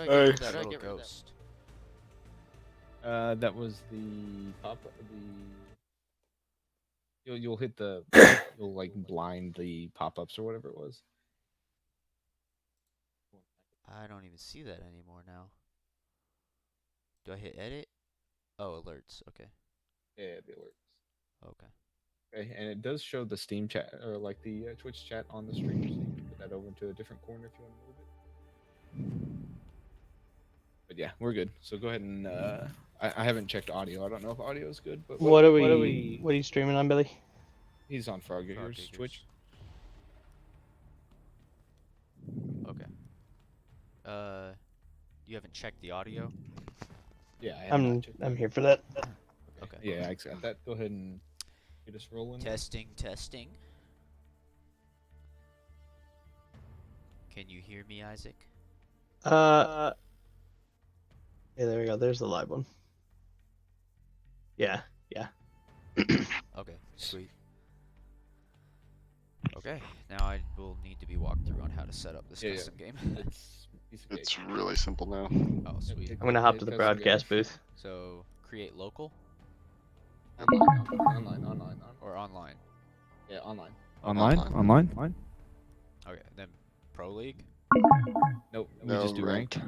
do I Hey. get rid of that little ghost? That was the pop. You'll hit the you'll like blind the pop-ups or whatever it was. I don't even see that anymore now. Do I hit edit? Oh, alerts. Okay. Yeah, the alerts. Okay. Okay, and it does show the Steam chat or like the Twitch chat on the stream, so you can put that over into a different corner if you want to move it. But yeah, we're good. So go ahead and I haven't checked audio. I don't know if audio is good, but What are you streaming on, Billy? he's on Frog Frog Giggers Twitch. Okay. You haven't checked the audio? Yeah, I have not I'm checked I'm audio. here for that. Okay. Yeah, I got that. Go ahead and get us rolling. Testing, testing. Can you hear me, Isaac? Yeah, there we go. There's the live one. Yeah. Okay, sweet. Okay, now I will need to be walked through on how to set up this custom game. It's really simple now. Oh, sweet. I'm gonna hop to the broadcast booth. So, create local Online. or online? Yeah, online. Online. Okay, then Pro League, Nope, we No, just do ranked.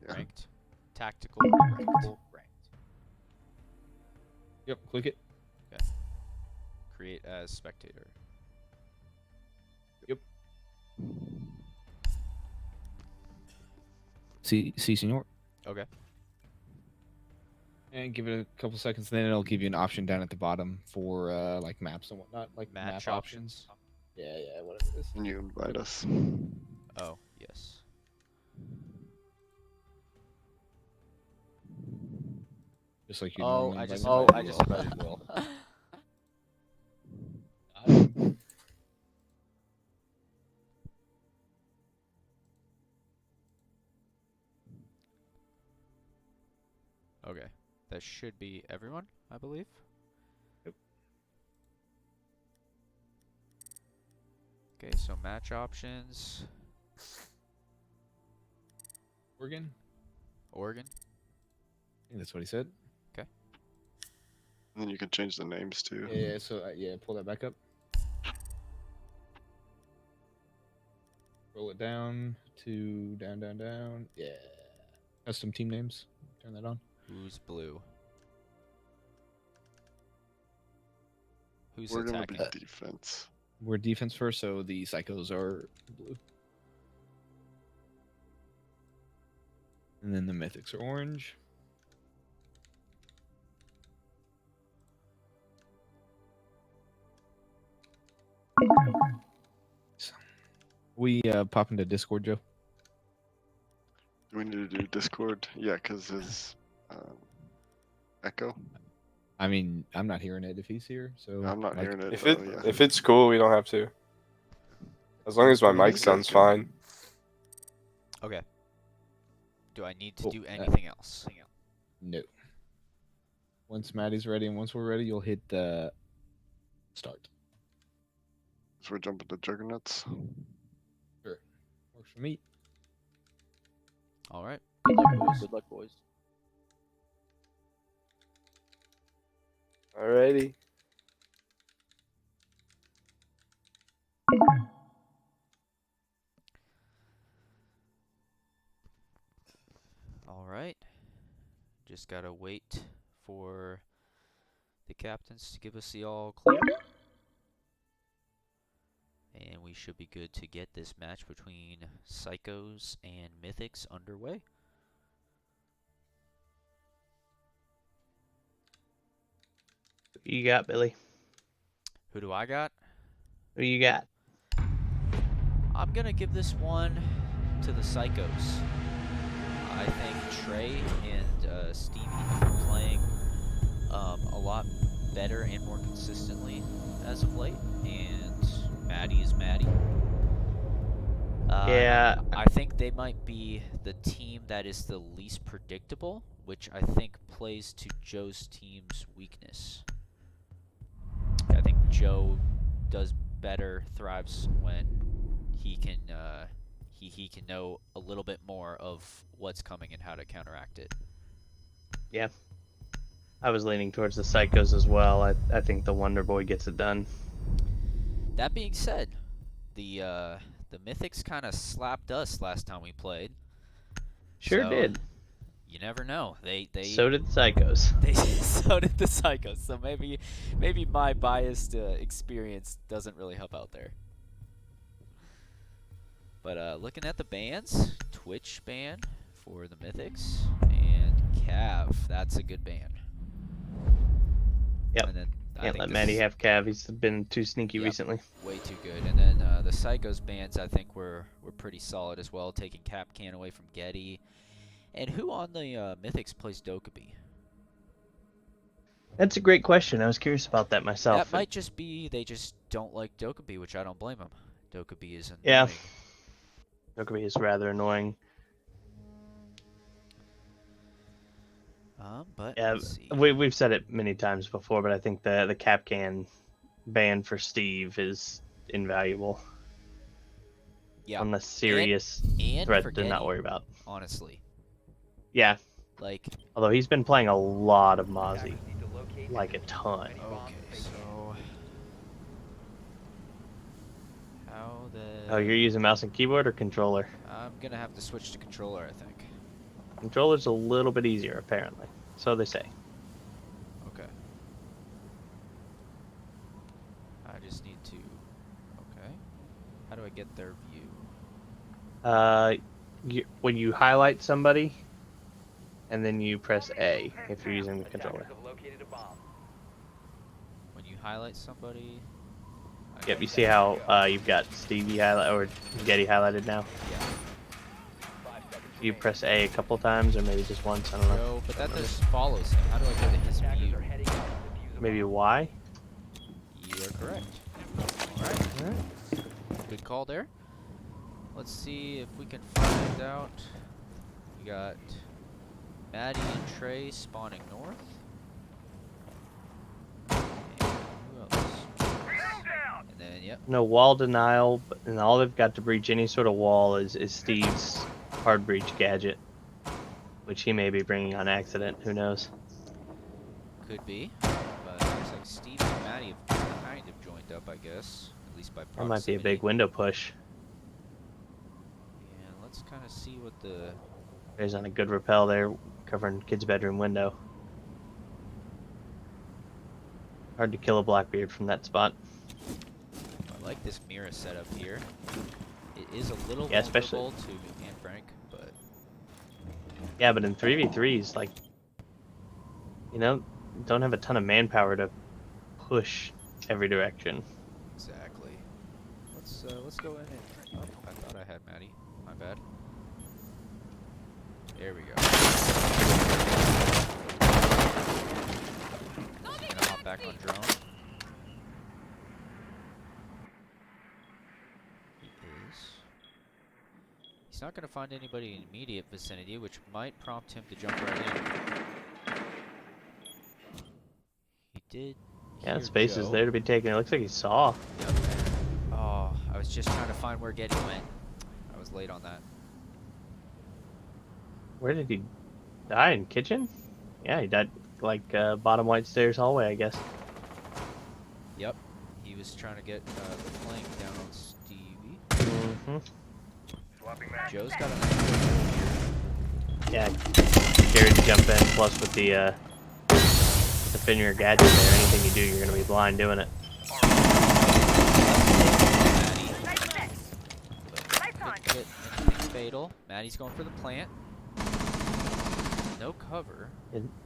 Yeah. ranked, tactical, ranked. Yep, click it. Create as spectator. See, senor. Okay. And give it a couple seconds, then it'll give you an option down at the bottom for like maps and whatnot, like Match map options. Yeah, whatever it is. And you invite us. Oh, yes. Just like you Oh, normally I invite just me. invited Will. Okay, that should be everyone, I believe. Yep. Okay, so match options. Oregon? Oregon. I think that's what he said. And then you can change the names too. Yeah, so pull that back up. Roll it down to down. Yeah. Custom team names. Turn that on. Who's blue? Who's We're gonna attacking? be defense. We're defense first, so the psychos are blue. And then the mythics are orange. We pop into Discord, Joe. Do we need to do Discord? Yeah, because his echo. I mean, I'm not hearing it if he's here, so I'm not like, hearing it. If it's cool, we don't have to. As long as my mic sounds fine. Okay. Do I need to Cool. do anything else? No. Once Maddie's ready and once we're ready, you'll hit start. So we're jumping to Juggernauts. Sure. Works for me. All right. Good luck, boys. Alrighty. All right. Just gotta wait for the captains to give us the all clear. And we should be good to get this match between Psychos and Mythics underway. Who you got, Billy? Who do I got? Who you got? I'm gonna give this one to the Psychos. I think Trey and Stevie have been playing a lot better and more consistently as of late, and Maddie is Maddie. Yeah. I think they might be the team that is the least predictable, which I think plays to Joe's team's weakness. I think Joe does better, thrives when he can he can know a little bit more of what's coming and how to counteract it. Yeah. I was leaning towards the Psychos as well. I think the Wonder Boy gets it done. That being said, the Mythics kind of slapped us last time we played. Sure So, did. You never know. They So did the Psychos. so did the Psychos. So maybe my biased experience doesn't really help out there. But looking at the bans, Twitch ban for the Mythics and Cav. That's a good ban. Yep. And then I Can't think let this Maddie is have Cav. He's been too sneaky Yep. recently. way too good. And then the Psychos bans I think were pretty solid as well, taking Capcan away from Getty. And who on the Mythics plays Dokkaebi? That's a great question. I was curious about that myself. That might just be they just don't like Dokkaebi, which I don't blame them. Dokkaebi is annoying. Yeah. Dokkaebi is rather annoying. But Yeah, let's see. we've said it many times before, but I think the Capcan ban for Steve is invaluable. Yeah, On the serious and threat for to not Getty, worry about. honestly. Yeah, Like, although he's been playing a lot of Mozzie. Like a ton. okay, so how the Oh, you're using mouse and keyboard or controller? I'm gonna have to switch to controller, I think. Controller's a little bit easier, apparently. So they say. Okay. I just need to. Okay. How do I get their view? When you highlight somebody, and then you press A if you're using the controller. When you highlight somebody. Yep, you see how you've got Stevie highlight or Getty highlighted now? Yeah. You press A a couple times, or maybe just once. I don't know. No, but that just follows him. How do I go to his view? Maybe Y. You are correct. Alright. Good call there. Let's see if we can find out. We got Maddie and Trey spawning north. And who else? And then, yep. No wall denial, and all they've got to breach any sort of wall is Steve's hard breach gadget, which he may be bringing on accident. Who knows? Could be. But it looks like Steve and Maddie have kind of joined up, I guess. At least by That proximity. might be a big window push. And let's kind of see what the... There's on a good rappel there, covering kid's bedroom window. Hard to kill a Blackbeard from that spot. I like this mirror setup here. It is a little Yeah, especially- vulnerable to Anne Frank, but Yeah, but in 3v3s, like, you know, don't have a ton of manpower to push every direction. exactly. Let's go in and... Oh, I thought I had Maddie. My bad. There we go. Just gonna hop back on drone. He's not gonna find anybody in immediate vicinity, which might prompt him to jump right in. He did. Yeah, hear space is Joe. there to be taken. It looks like he saw. Yep. Oh, I was just trying to find where Getty went. I was late on that. Where did he die? In kitchen? Yeah, he died like bottom white stairs hallway, I guess. Yep. He was trying to get the flank down on Stevie. Mm-hmm. Joe's got a nice little here. Yeah, scared to jump in. Plus with the finger gadget there, anything you do, you're gonna be blind doing it. Couldn't get anything fatal. Maddie's going for the plant. No cover.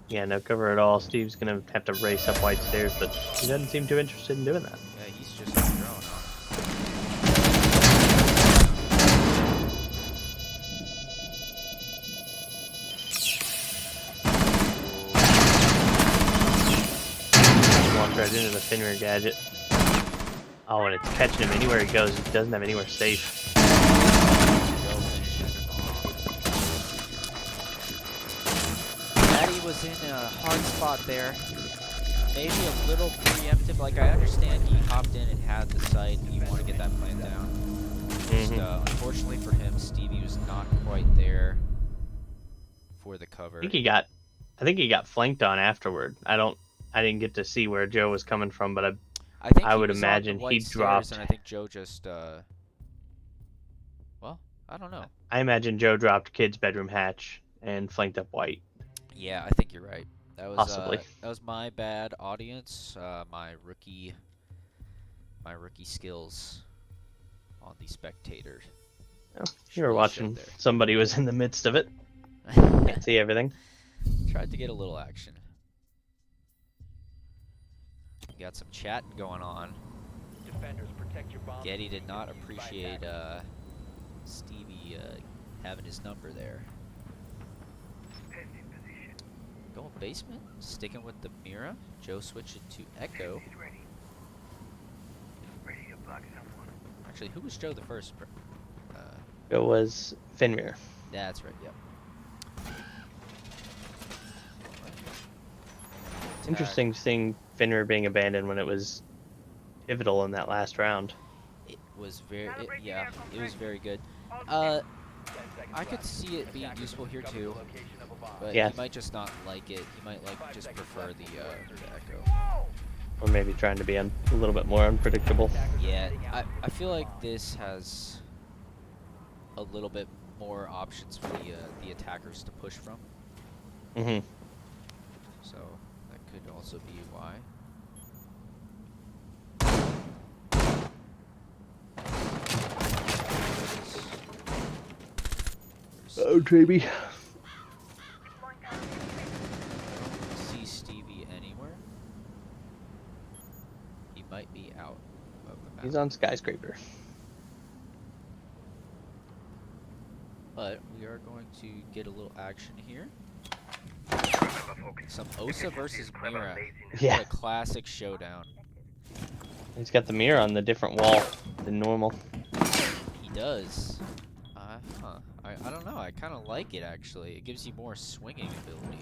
Yeah, no cover at all. Steve's gonna have to race up white stairs, but he doesn't seem too interested in doing that. Yeah, he's just on drone, huh? Walked right into the finger gadget. Oh, and it's catching him anywhere he goes. He doesn't have anywhere safe. Joe finishes him off. Maddie was in a hard spot there. Maybe a little preemptive. Like, I understand he hopped in and had the sight. You want to get that plant down. Mm-hmm. unfortunately for him, Stevie was not quite there for the cover. I think he got flanked on afterward. I didn't get to see where Joe was coming from, but I think I he would was imagine on the he white stairs, dropped. and I think Joe just, well, I don't know. I imagine Joe dropped kid's bedroom hatch and flanked up white. Yeah, I think you're right. That was Possibly. that was my bad, audience. My rookie skills on the spectator. Oh, Should you were really watching. showed Somebody was in the midst of it. there. Can't see everything. Tried to get a little action. Got some chat going on. Getty did not appreciate Stevie having his number there. Going basement, sticking with the Mira. Joe switching to Echo. Actually, who was Joe the first? It was Fenrir. That's right. Yep. It's interesting seeing Fenrir being abandoned when it was pivotal in that last round. It was yeah, it was very good. I could see it being useful here too, but Yeah. he might just not like it. He might just prefer the Echo. Or maybe trying to be a little bit more unpredictable. Yeah, I feel like this has a little bit more options for the attackers to push from. Mm-hmm. So that could also be why. Oh, Traby. See Stevie anywhere. He might be out of the map. He's on skyscraper. But we are going to get a little action here. Some Osa versus Mira. Yeah. What a classic showdown. He's got the mirror on the different wall than normal. He does. I don't know. I kind of like it, actually. It gives you more swinging ability.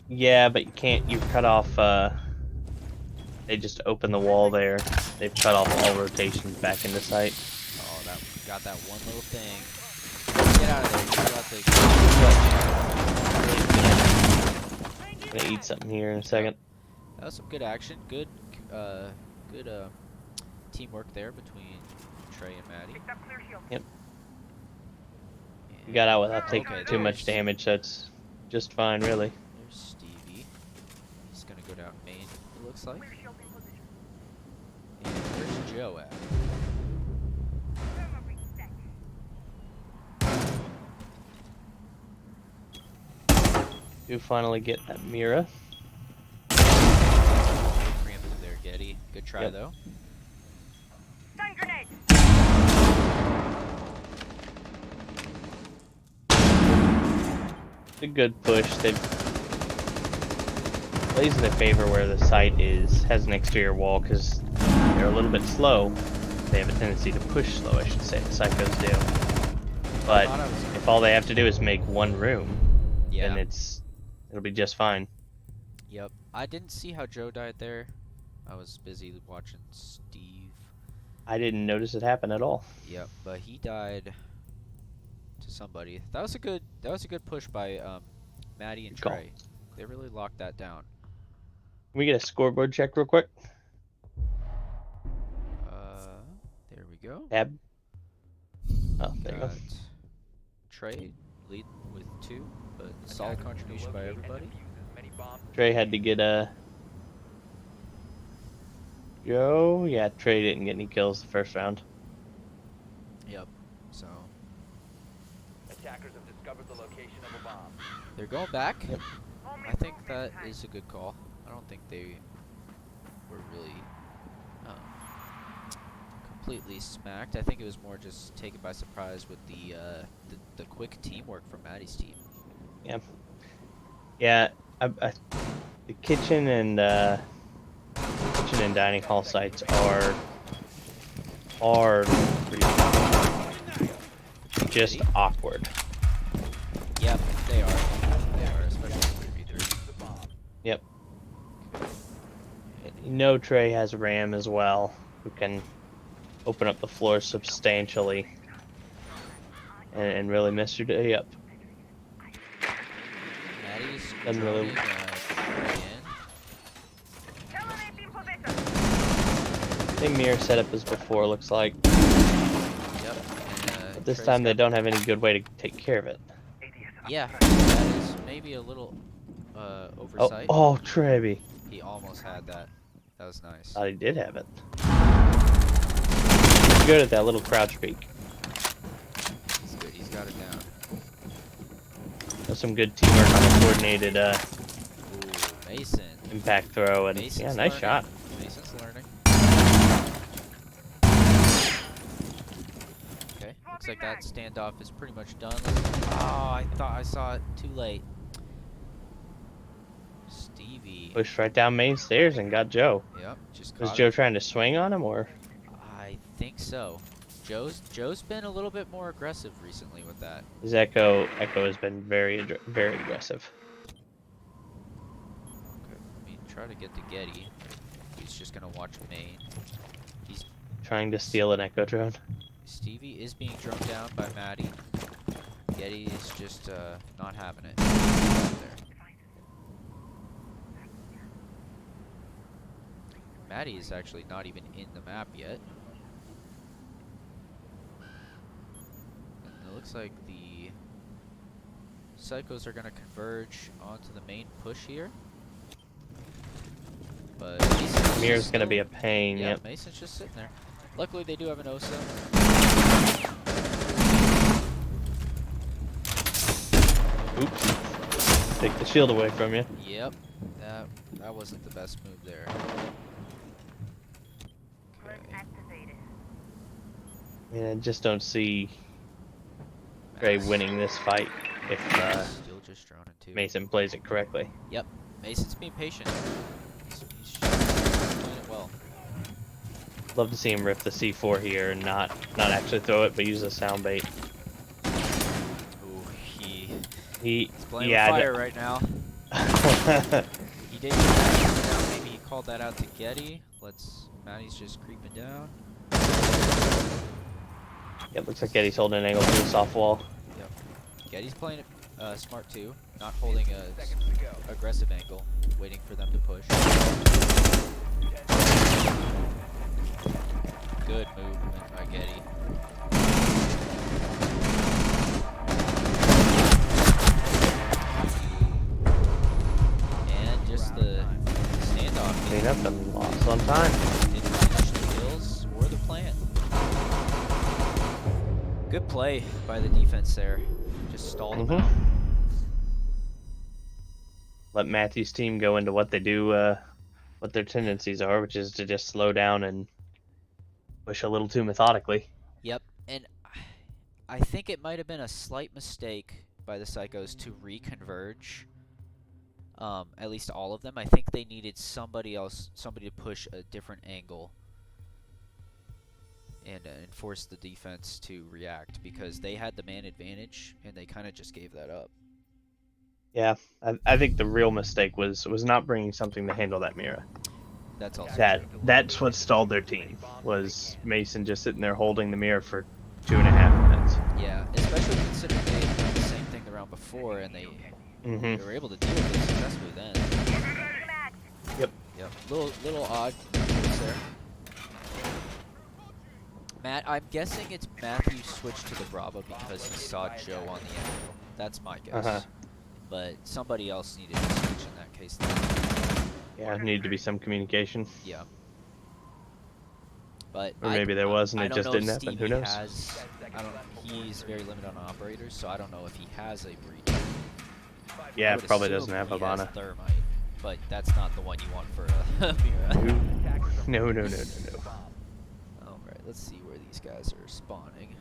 Yeah, but you can't. You cut off. They just open the wall there. They've cut off all rotations back into sight. Oh, that got that one little thing. Get out of there. You're about to... Gonna eat something here in a second. That was some good action. Good teamwork there between Trey and Maddie. Yep. You got out without taking Okay, too much there's- damage. That's just fine, really. There's Stevie. He's gonna go down main, it looks like. And where's Joe at? You finally get that Mira. Preemptive there, Getty. Good try, Yep. though. It's a good push. They plays in their favor where the site has an exterior wall because they're a little bit slow. They have a tendency to push slow, I should say. The psychos do. But Thought I was- if all they have to do is make one room, Yeah. then it'll be just fine. Yep. I didn't see how Joe died there. I was busy watching Steve. I didn't notice it happen at all. Yep, but he died to somebody. That was a good push by Maddie and Good call. Trey. They really locked that down. Can we get a scoreboard check real quick? There we go. Tab. Oh, there you go. Got Trey lead with 2, but solid contribution by everybody. Trey had to get a. Joe? Yeah, Trey didn't get any kills the first round. Yep. So Attackers have discovered the location of a bomb. they're going back. Yep. I think that is a good call. I don't think they were really completely smacked. I think it was more just taken by surprise with the quick teamwork from Maddie's team. Yeah, the kitchen and dining hall sites are just awkward. Yep, they are. They are, especially 3v3. Yep. You know Trey has RAM as well, who can open up the floor substantially and really mess your day up. Maddie's Doesn't really- droning in. Same mirror setup as before, looks like. Yep. And, But this Trey's time they got- don't have any good way to take care of it. Yeah, that is maybe a little Oh, oversight. oh, Treby. He almost had that. That was nice. Thought he did have it. Good at that little crouch peek. He's good. He's got it down. That's some good teamwork on a coordinated Ooh, Mason. impact throw, and Mason's yeah, nice learning. shot. Mason's learning. Okay, looks like that standoff is pretty much done. Oh, I thought I saw it too late. Stevie. Pushed right down main stairs and got Joe. Yep, just Was caught Joe it. trying to swing on him, or? I think so. Joe's been a little bit more aggressive recently with that. His Echo has been very aggressive. Okay, let me try to get to Getty. He's just gonna watch main. He's Trying to steal an Echo drone. Stevie is being drummed down by Maddie. Getty is just not having it. There. Maddie is actually not even in the map yet. And it looks like the Psychos are going to converge onto the main push here. But Mason's Mirror's just gonna be a still- pain, Yeah, yep. Mason's just sitting there. Luckily they do have an OSA. Oops. Take the shield away from you. Yep, that wasn't the best move there. Okay. I mean, I just don't see Gray winning this fight if Still just droning too. Mason plays it correctly. Yep, Mason's being patient. He's playing it well. Love to see him riff the C4 here and not actually throw it, but use a sound bait. Ooh, he's He, playing yeah, with fire right now. He did down. Maybe he called that out to Getty. Maddie's just creeping down. yeah, looks like Eddie's holding an angle to the soft wall. Yep. Getty's playing it smart too, not holding a aggressive angle, waiting for them to push. Good movement by Getty. And just the standoff. Clean up and lost on time. Didn't finish the kills or the plant. Good play by the defense there. Just stalled them out. Let Matthew's team go into what they do, what their tendencies are, which is to just slow down and push a little too methodically. Yep, and I think it might have been a slight mistake by the Psychos to reconverge. At least all of them. I think they needed somebody to push a different angle and force the defense to react, because they had the man advantage and they kind of just gave that up. Yeah, I think the real mistake was not bringing something to handle that mirror. That's also That's what stalled their team, was Mason just sitting there holding the mirror for 2.5 minutes. yeah, especially considering they had done the same thing the round before and they were able to deal with it successfully then. Yep. Yep. Little odd moves there. Matt, I'm guessing it's Matthew switched to the Bravo because he saw Joe on the angle. That's my guess. But somebody else needed to switch in that case then. Yeah, needed to be some communication. Yeah. But Or maybe there was and I it don't just know didn't if happen. Who Stevie knows? He's very limited on operators, so I don't know if he has a breach. Yeah, I would probably assume doesn't have he has Habana. Thermite, but that's not the one you want for a Mira. No. Alright, let's see where these guys are spawning.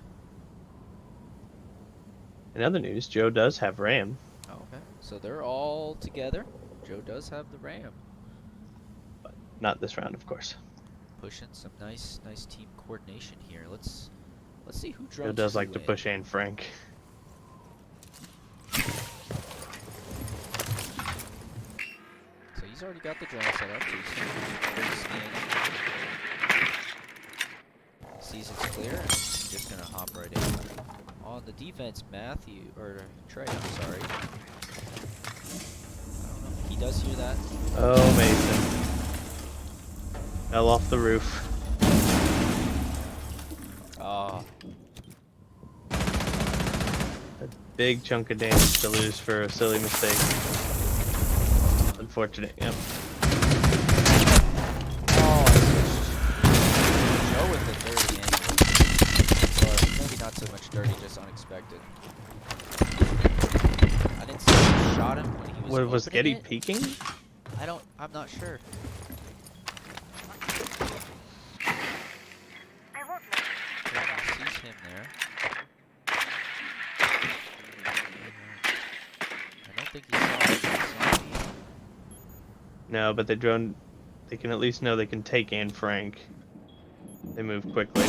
In other news, Joe does have RAM. Oh, okay, so they're all together. Joe does have the RAM. But not this round, of course. Pushing some nice team coordination here. Let's see who drones. Joe does like who to in. push Anne Frank. So he's already got the drone set up. So he's scanning. sees it's clear, and he's just gonna hop right in. On the defense, Trey, I'm sorry. I don't know. He does hear that. Oh, Mason. Fell off the roof. Oh, A big chunk of damage to lose for a silly mistake. Unfortunate, yep. oh, I switched. Joe with the dirty angle. Or maybe not so much dirty, just unexpected. I didn't see if he shot him when he was What, was opening Getty it. peeking? I'm not sure. He sees him there. I don't think he saw it. He saw me. No, but they can at least know they can take Anne Frank. They move quickly.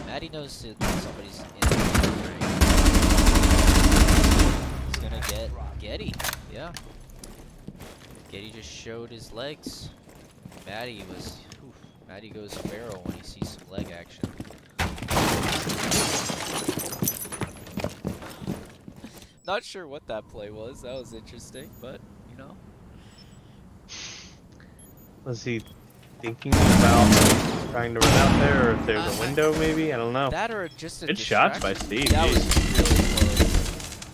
Maddie knows that somebody's in the ring. He's gonna get Getty. Yeah. Getty just showed his legs. Maddie goes feral when he sees some leg action. Not sure what that play was. That was interesting, but you know. Was he thinking about trying to run out there, or if there's a window maybe? I don't know. That or just a Good shots by distraction. Steve. That was Jeez. really close.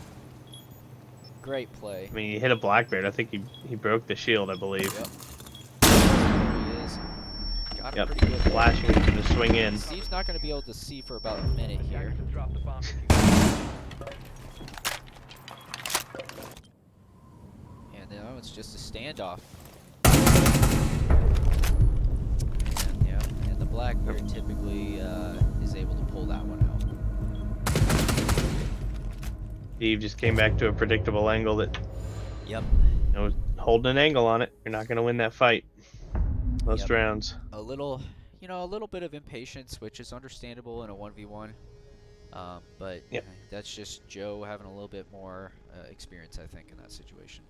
Great play. I mean, he hit a Blackbeard. I think he broke the shield, I believe. Yep. There he is. Got him Yep. pretty good. Flashing into the swing in. Steve's not going to be able to see for about a minute here. Attackers have dropped the bomb. And now it's just a standoff. And, yeah, and the Blackbeard typically is able to pull that one out. Steve just came back to a predictable angle that, Yep. holding an angle on it, you're not going to win that fight. Most Yep. rounds. A little bit of impatience, which is understandable in a 1v1. But Yep. that's just Joe having a little bit more experience, I think, in that situation.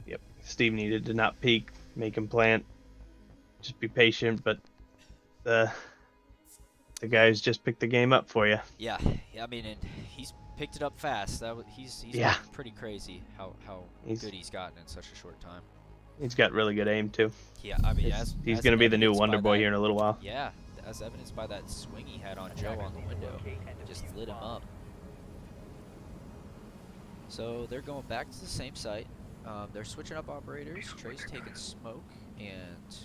Yep. Steve needed to not peek, make him plant, just be patient, but the guys just picked the game up for you. Yeah, I mean, and he's picked it up fast. He's Yeah. been pretty crazy how good he's gotten in such a short time. He's got really good aim too. Yeah, I mean, He's going to be the new evidenced Wonder by Boy that- here in a little while. Yeah, as evidenced by that swing he had on Joe on the window, just lit him up. So they're going back to the same site. They're switching up operators. Trey's taking smoke, and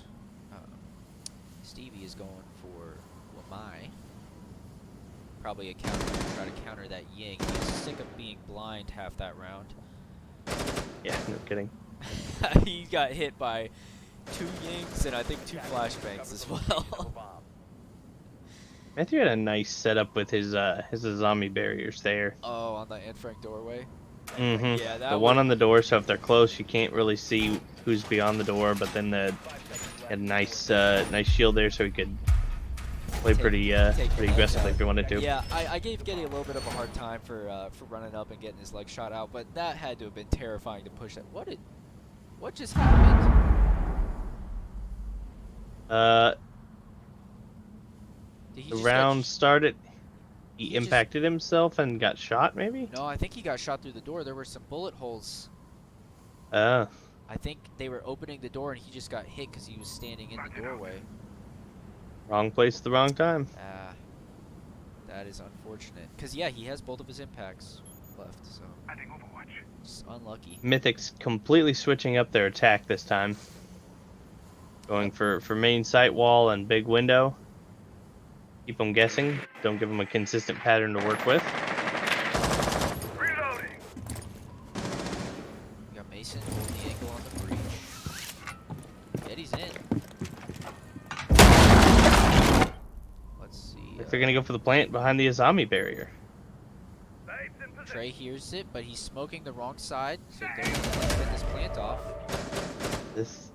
Stevie is going for Lamai. Probably a counter to try to counter that Ying. He's sick of being blind half that round. Yeah, no kidding. He got hit by 2 Yings and I think 2 flashbangs as well. Matthew had a nice setup with his zombie barriers there. Oh, on the Anne Frank doorway? Mm-hmm. Yeah, that The one on the door, so if they're close, you can't really see who's beyond the door. But then the had a nice shield there, so he could play pretty aggressively if he wanted to. Yeah, I gave Getty a little bit of a hard time for running up and getting his leg shot out, but that had to have been terrifying to push that. What just happened? Did he The just round started. He He just- impacted himself and got shot, maybe. No, I think he got shot through the door. There were some bullet holes. Uh, I think they were opening the door and he just got hit because he was standing in the doorway. wrong place at the wrong time. That is unfortunate. Because, yeah, he has both of his impacts left, so. Just unlucky. Mythics completely switching up their attack this time. Going for main sight wall and big window. Keep them guessing. Don't give them a consistent pattern to work with. We got Mason holding the angle on the breach. Eddie's in. Let's see. If they're gonna go for the plant behind the Azami barrier. Trey hears it, but he's smoking the wrong side, so they're going to get this plant off. This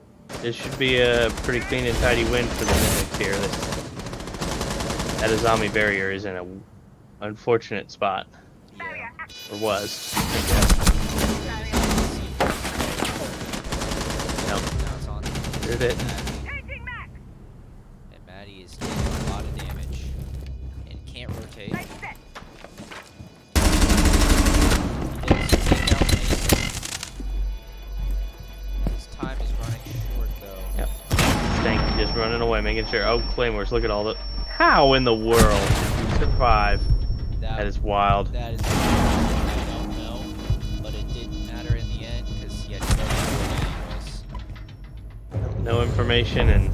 should be a pretty clean and tidy win for the Mythics here. That Azami barrier is in a unfortunate spot. Yeah. Or was. Nope. Now it's on. Did it. tank just running away, making sure. Oh, Claymores, look at all the. How in the world did you survive? That is wild. That is, I don't know, but it didn't matter in the end because he had no idea what it was. No information and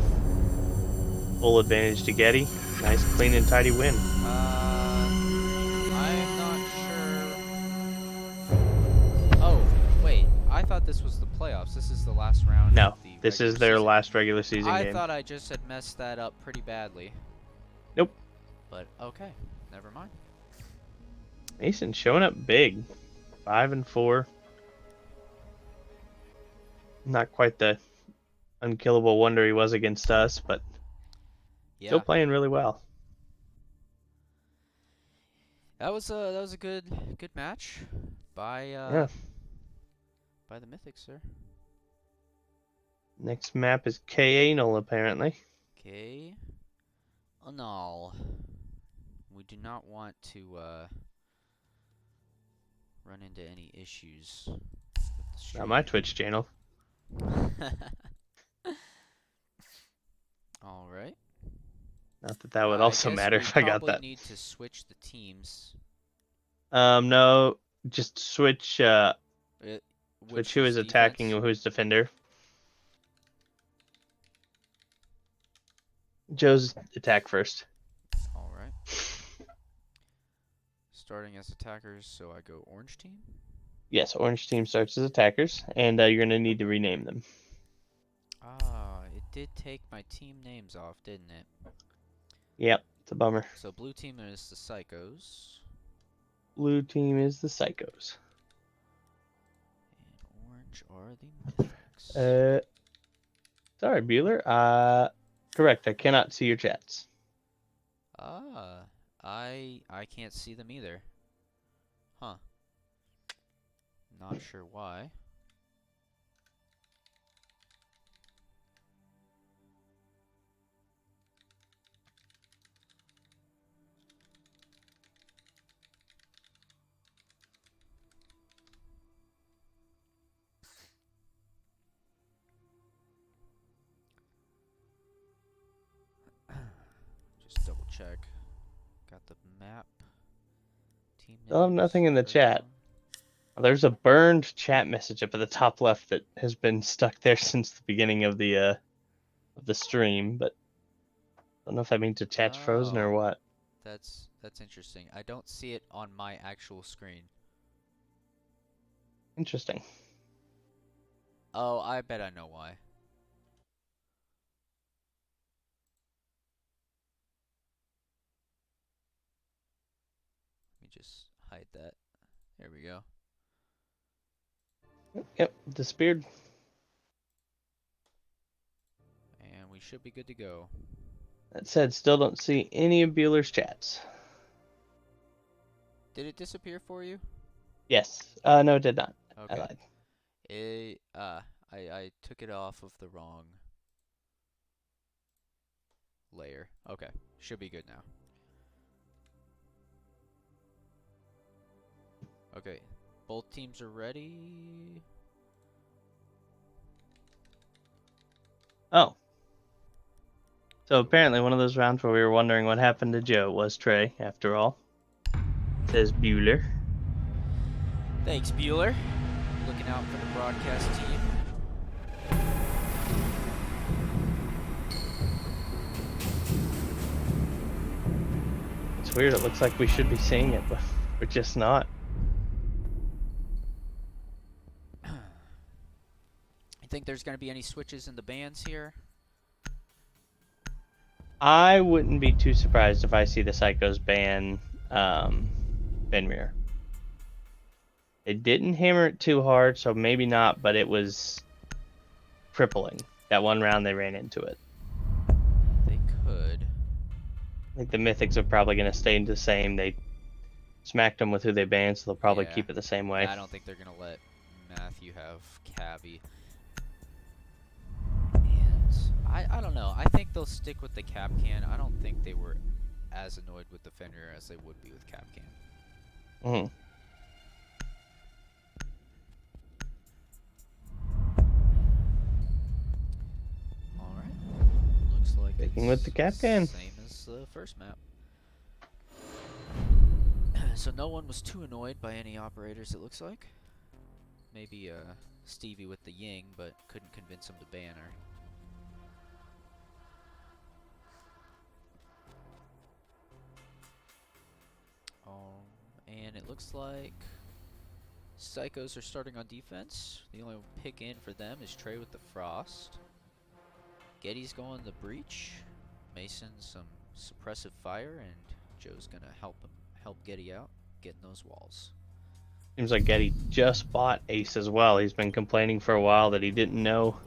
full advantage to Getty. Nice, clean, and tidy win. I'm not sure. Oh, wait. I thought this was the playoffs. This is the last round. No, of the this is regular their season. last regular season I game. thought I just had messed that up pretty badly. Nope. But okay, never mind. Mason showing up big. 5-4. Not quite the unkillable wonder he was against us, but Yeah, still playing really well. that was a good match by by the Mythics, sir. Next map is K-Anal, apparently. Okay. Anal. We do not want to run into any issues with the stream. Not my Twitch channel. All right. Not that that would also matter if I got that. We probably need to switch the teams. No, just switch Which who is attacking and who's defender. Joe's attack first. All right. Starting as attackers, so I go orange team. Yes, orange team starts as attackers, and you're going to need to rename them. Ah, it did take my team names off, didn't it? Yep, it's a bummer. So blue team is the Psychos. Blue team is the Psychos. And orange are the Mythics. Sorry, Bueller. Correct, I cannot see your chats. Ah, I can't see them either. Huh. Not sure why. Just double check. Got the map. Team Still have names, nothing in the chat. breakdown. There's a burned chat message up at the top left that has been stuck there since the beginning of the stream, but I don't know if that means the chat's frozen or Oh. what. That's interesting. I don't see it on my actual screen. Interesting. Oh, I bet I know why. Let me just hide that. There we go. Yep, disappeared. And we should be good to go. That said, still don't see any of Bueller's chats. Did it disappear for you? Yes. No, it did not. I Okay. lied. I took it off of the wrong layer. Okay. Should be good now. Okay. Both teams are ready. Oh. So apparently one of those rounds where we were wondering what happened to Joe was Trey, after all. Says Bueller. Thanks, Bueller. Looking out for the broadcast team. It's weird, it looks like we should be seeing it, but we're just not. You think there's going to be any switches in the bands here? I wouldn't be too surprised if I see the Psychos ban Fenrir. They didn't hammer it too hard, so maybe not, but it was crippling. That one round they ran into it. They could. I think the Mythics are probably going to stay the same. They smacked them with who they banned, so they'll probably Yeah. keep it the same way. I don't think they're going to let Matthew have Cabby. And I don't know. I think they'll stick with the Capcan. I don't think they were as annoyed with the Fenrir as they would be with Capcan. Mm-hmm. Alright. Sticking with the captain. Same as the first map. So no one was too annoyed by any operators, it looks like. Maybe Stevie with the Ying, but couldn't convince him to ban her. And it looks like Psychos are starting on defense. The only pick in for them is Trey with the Frost. Getty's going the Breach. Mason some suppressive fire, and Joe's gonna help Getty out, getting those walls. Seems like Getty just bought Ace as well. He's been complaining for a while that he didn't know.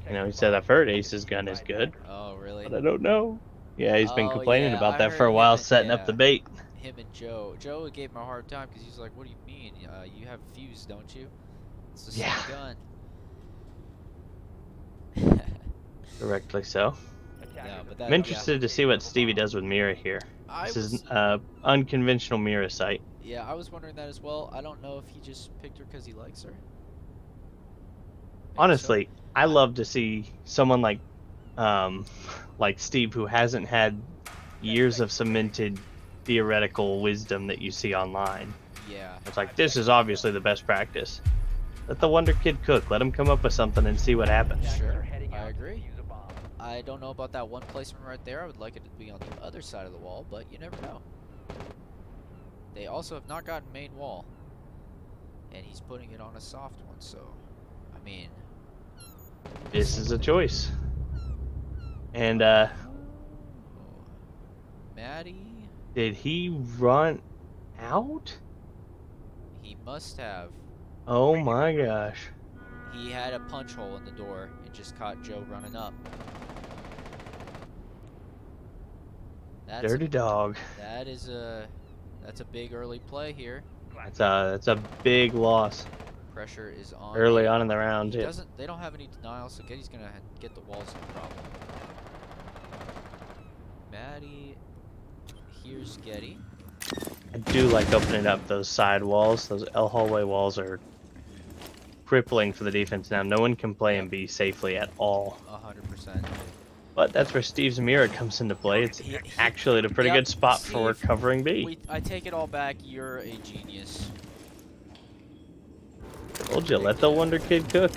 You know, he said, I've heard Ace's gun is good, Oh, really? but I don't know. Yeah, he's been Oh, complaining yeah, about I that for heard a while, him and- setting up the yeah. bait. Him and Joe. Joe gave him a hard time because he's like, "What do you mean? You have fuse, don't you? It's the Yeah. same gun." Directly so. No, but that, I'm interested to see what Stevie does with Mira here. I This was, is unconventional Mira site. yeah, I was wondering that as well. I don't know if he just picked her because he likes her. Maybe so. Honestly, I love to see someone like Steve, who hasn't had years of cemented theoretical wisdom that you see online. Yeah. It's like, this is obviously the best practice. Let the Wonder Kid cook. Let him come up with something and see what happens. Sure, I agree. I don't know about that one placement right there. I would like it to be on the other side of the wall, but you never know. They also have not gotten main wall. And he's putting it on a soft one, so, I mean... This is a choice. And, Maddie? did he run out? He must have. Oh my gosh. He had a punch hole in the door and just caught Joe running up. That's Dirty dog. that's a big early play here. That's a big loss Pressure is on. early on in the round. He doesn't. They don't have any denial, so Getty's gonna get the walls no problem. Maddie, here's Getty. I do like opening up those side walls. Those L hallway walls are crippling for the defense now. No one can play and be safely at all. 100%. But that's where Steve's Mirror comes into play. It's actually at a pretty Yep, good spot for Steve, covering B. I take it all back. You're a genius. Told you, let the Wonder Kid cook.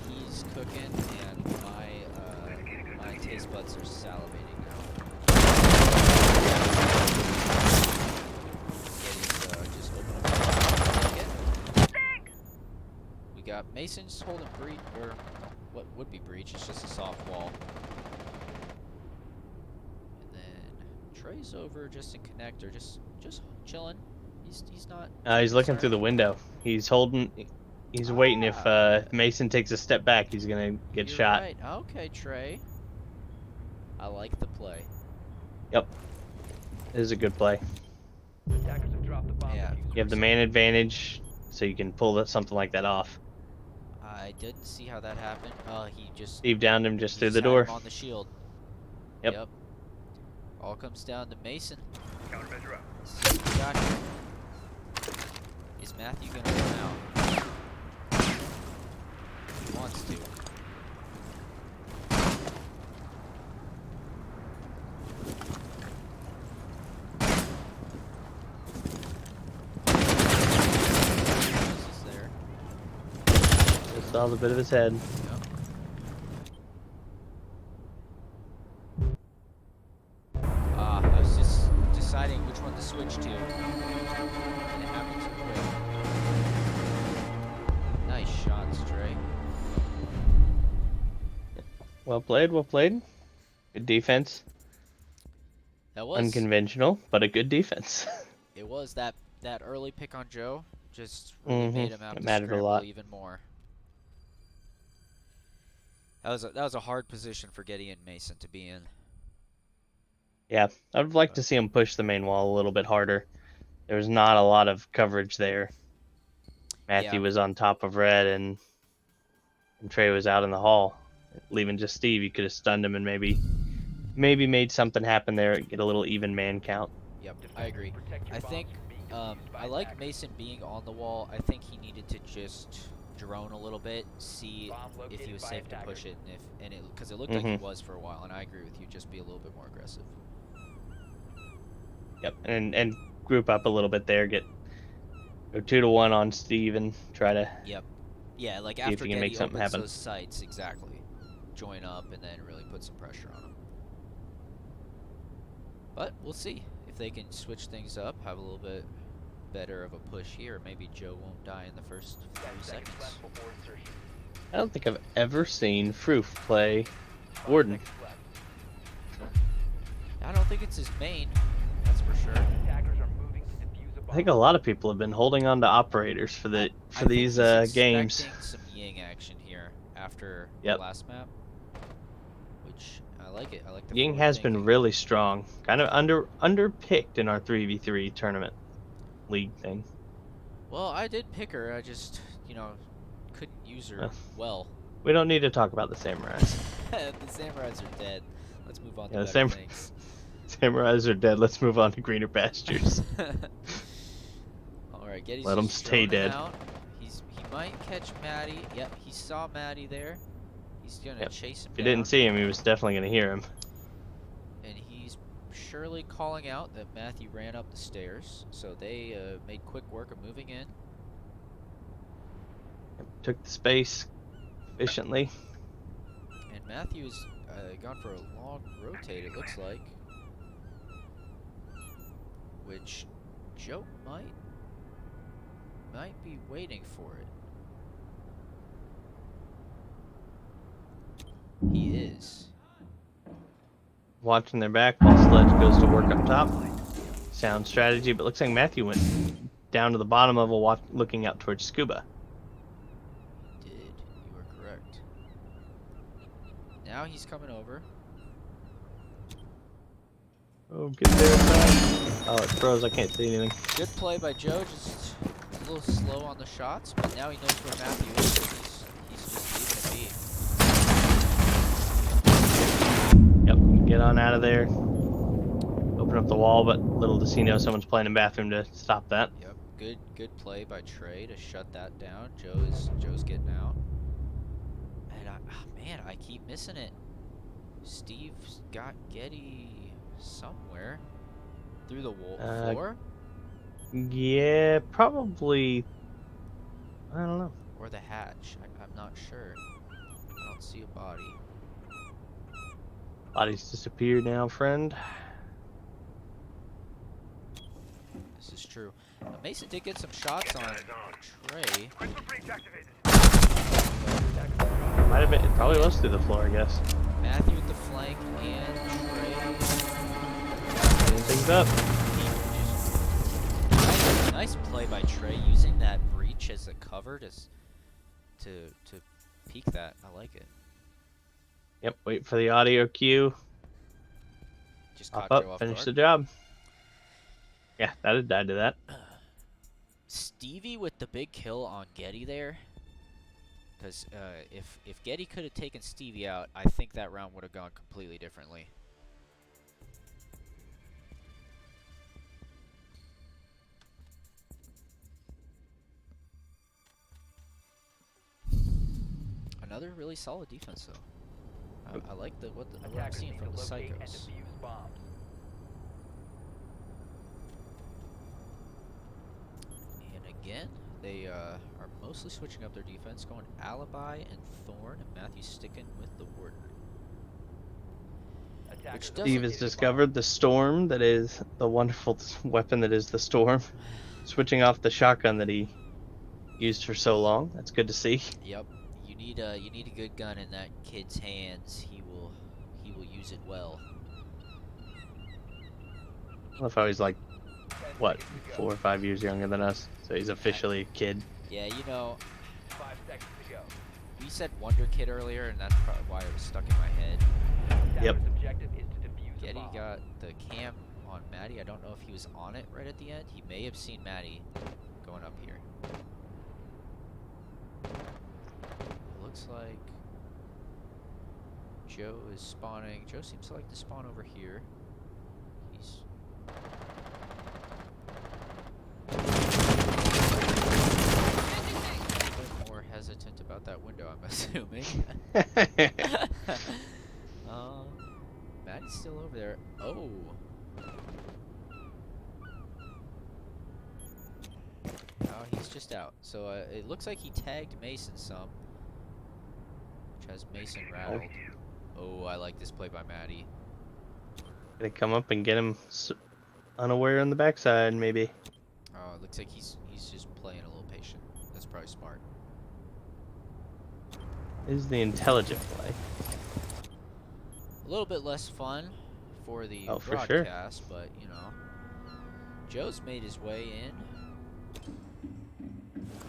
He's cooking, and my taste buds are salivating now. Getty's just opening up. We got Mason's holding breach, or what would be breach. It's just a soft wall. And then Trey's over just in connector, just chilling. He's not. He's looking concerned. through the window. He's holding. He's waiting. If Mason takes a step back, he's gonna get You're shot. Right. Okay, Trey. I like the play. Yep. This is a good play. Yeah. You have the man advantage, so you can pull something like that off. I didn't see how that happened. He just Steve downed him just he through the had him door. on the shield. Yep. All comes down to Mason. Let's see what we got here. Is Matthew gonna run out? He wants to. Is there? Just saw the bit of his head. Yep. I was just deciding which one to switch to. And it happened too quick. Nice shots, Trey. Well played, well played. Good defense. That was Unconventional, but a good defense. it was that early pick on Joe just really made him have It to mattered a scramble lot. even more. That was a hard position for Getty and Mason to be in. Yeah, I would like to see him push the main wall a little bit harder. There was not a lot of coverage there. Matthew Yeah. was on top of Red, and Trey was out in the hall, leaving just Steve. You could have stunned him and maybe made something happen there. Get a little even man count. Yep, I agree. I think I like Mason being on the wall. I think he needed to just drone a little bit, see Bomb if he located was by safe to attackers. push it, and because it looked like he Mhm. was for a while, and I agree with you, just be a little bit more aggressive. Yep, and group up a little bit there. Go 2-to-1 on Steve and try to Yep. Yeah, like see if after you can make Getty something opens happen. those sights, exactly. Join up and then really put some pressure on him. But we'll see if they can switch things up, have a little bit better of a push here. Maybe Joe won't die in the first 10 few seconds seconds. left before insertion. I don't think I've ever seen Froof play 5 Warden. seconds left. I don't think it's his main, that's for sure. Attackers are moving to defuse a bomb. I think a lot of people have been holding on to operators for I these think he's games. expecting some Ying action here after Yep. the last map, which I like it. I like the Ying forward has been thinking. really strong, kind of underpicked in our 3v3 tournament league thing. Well, I did pick her. I just, couldn't use her Well. well. We don't need to talk about the samurais. The samurais are dead. Let's move on Yeah, to the better things. Samurais are dead. Let's move on to greener pastures. All right, Getty's Let 'em just stay droning dead. out. He might catch Maddie. Yep, he saw Maddie there. He's gonna Yep. chase him If you down. didn't see him, he was definitely going to hear him. And he's surely calling out that Matthew ran up the stairs. So they made quick work of moving in. Took the space efficiently. And Matthew's gone for a long rotate, it looks like. Which Joe might be waiting for it. He is. Watching their back while Sledge goes to work up top. Sound strategy, but looks like Matthew went down to the bottom level looking out towards Scuba. He did. You are correct. Now he's coming over. Oh, get there fast. Oh, it froze. I can't see anything. Good play by Joe, just a little slow on the shots, but now he knows where Matthew is, so he's just leaving it be. Yep, get on out of there. Open up the wall, but little does he know someone's playing in bathroom to stop that. Yep, good play by Trey to shut that down. Joe's getting out. And man, I keep missing it. Steve's got Getty somewhere. Through the floor? Yeah, probably. I don't know. Or the hatch. I'm not sure. I don't see a body. Body's disappeared now, friend. This is true. Mason did get some shots on Trey. Might have been. It probably was through the floor, I guess. Matthew at the flank and Trey. Clean things up. Nice play by Trey using that breach as a cover to peek that. I like it. Yep. Wait for the audio cue. Just Pop caught Joe up. off Finish guard. the job. Yeah, that'd died to that. Stevie with the big kill on Getty there. Because if Getty could have taken Stevie out, I think that round would have gone completely differently. Another really solid defense, though. I like what I'm Attackers seeing need from to the locate and Psychos. defuse bombs. And again, they are mostly switching up their defense, going Alibi and Thorn, and Matthew sticking with the Warden. Attackers doesn't- Steve has discovered the storm that is the wonderful weapon that is the storm. Switching off the shotgun that he used for so long. That's good to see. Yep, you need a good gun in that kid's hands. He will use it well. I love how he's like, what, 4 or 5 years younger than us. So he's officially a kid. Yeah, 5 seconds to go. we said Wonder Kid earlier, and that's probably why it was stuck in my head. Yep. Attackers' objective is to defuse a Getty bomb. got the cam on Maddie. I don't know if he was on it right at the end. He may have seen Maddie going up here. It looks like Joe is spawning. Joe seems to like to spawn over here. He's a bit more hesitant that window, I'm assuming. Maddie's still over there. Oh. Oh, he's just out. So it looks like he tagged Mason some, which has Mason rattled. Oh, I like this play by Maddie. Gonna come up and get him unaware on the backside, maybe. Oh, it looks like he's just playing a little patient. That's probably smart. This is the intelligent play. A little bit less fun for the Oh, for sure. broadcast, but you know, Joe's made his way in,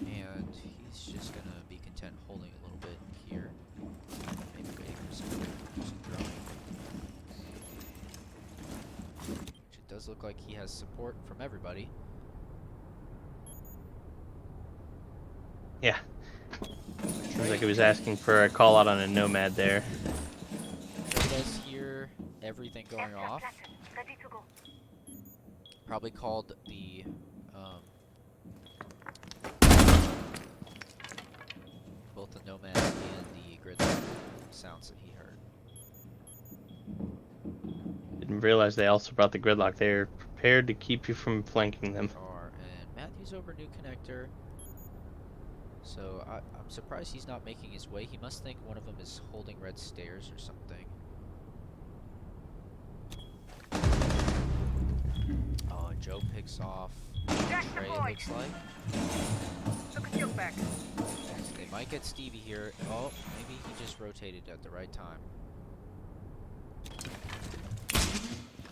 and he's just gonna be content holding a little bit here. Maybe waiting for some droning. Which it does look like he has support from everybody. Yeah. Seems like he was asking for a call out on a nomad there. Trey does hear everything going off. Probably called the both the nomad and the grid sounds that he heard. Didn't realize they also brought the gridlock. They're prepared to keep you from flanking them. And Matthew's over new connector. So I'm surprised he's not making his way. He must think one of them is holding red stairs or something. Oh, and Joe picks off Trey, it looks like. They might get Stevie here. Oh, maybe he just rotated at the right time.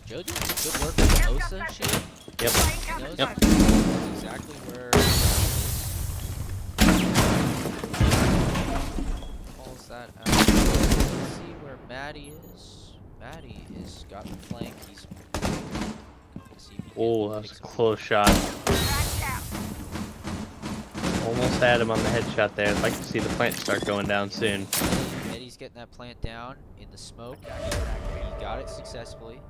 Joe doing good work with the OSA shield. Yep. He knows Yep. exactly where calls that out. Let's see where Maddie is. Maddie is got the flank. He's see if he Oh, can that was pick a some- close shot. Almost had him on the headshot there. I'd like to see the plant start going down soon. Eddie's getting that plant down in the smoke. He got it successfully.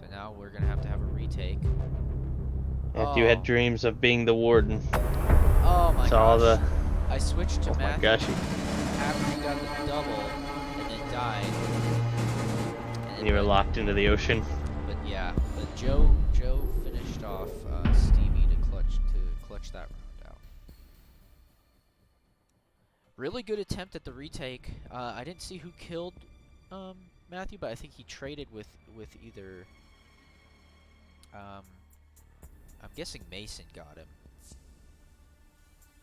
So now we're gonna have to have a retake. Matthew had dreams of being the warden. Oh my Saw gosh. the. I switched to Oh my Matthew gosh. after he got the double and then died. And you were locked into the ocean. But yeah, but Joe finished off Stevie to clutch that round out. Really good attempt at the retake. I didn't see who killed Matthew, but I think he traded with either. I'm guessing Mason got him.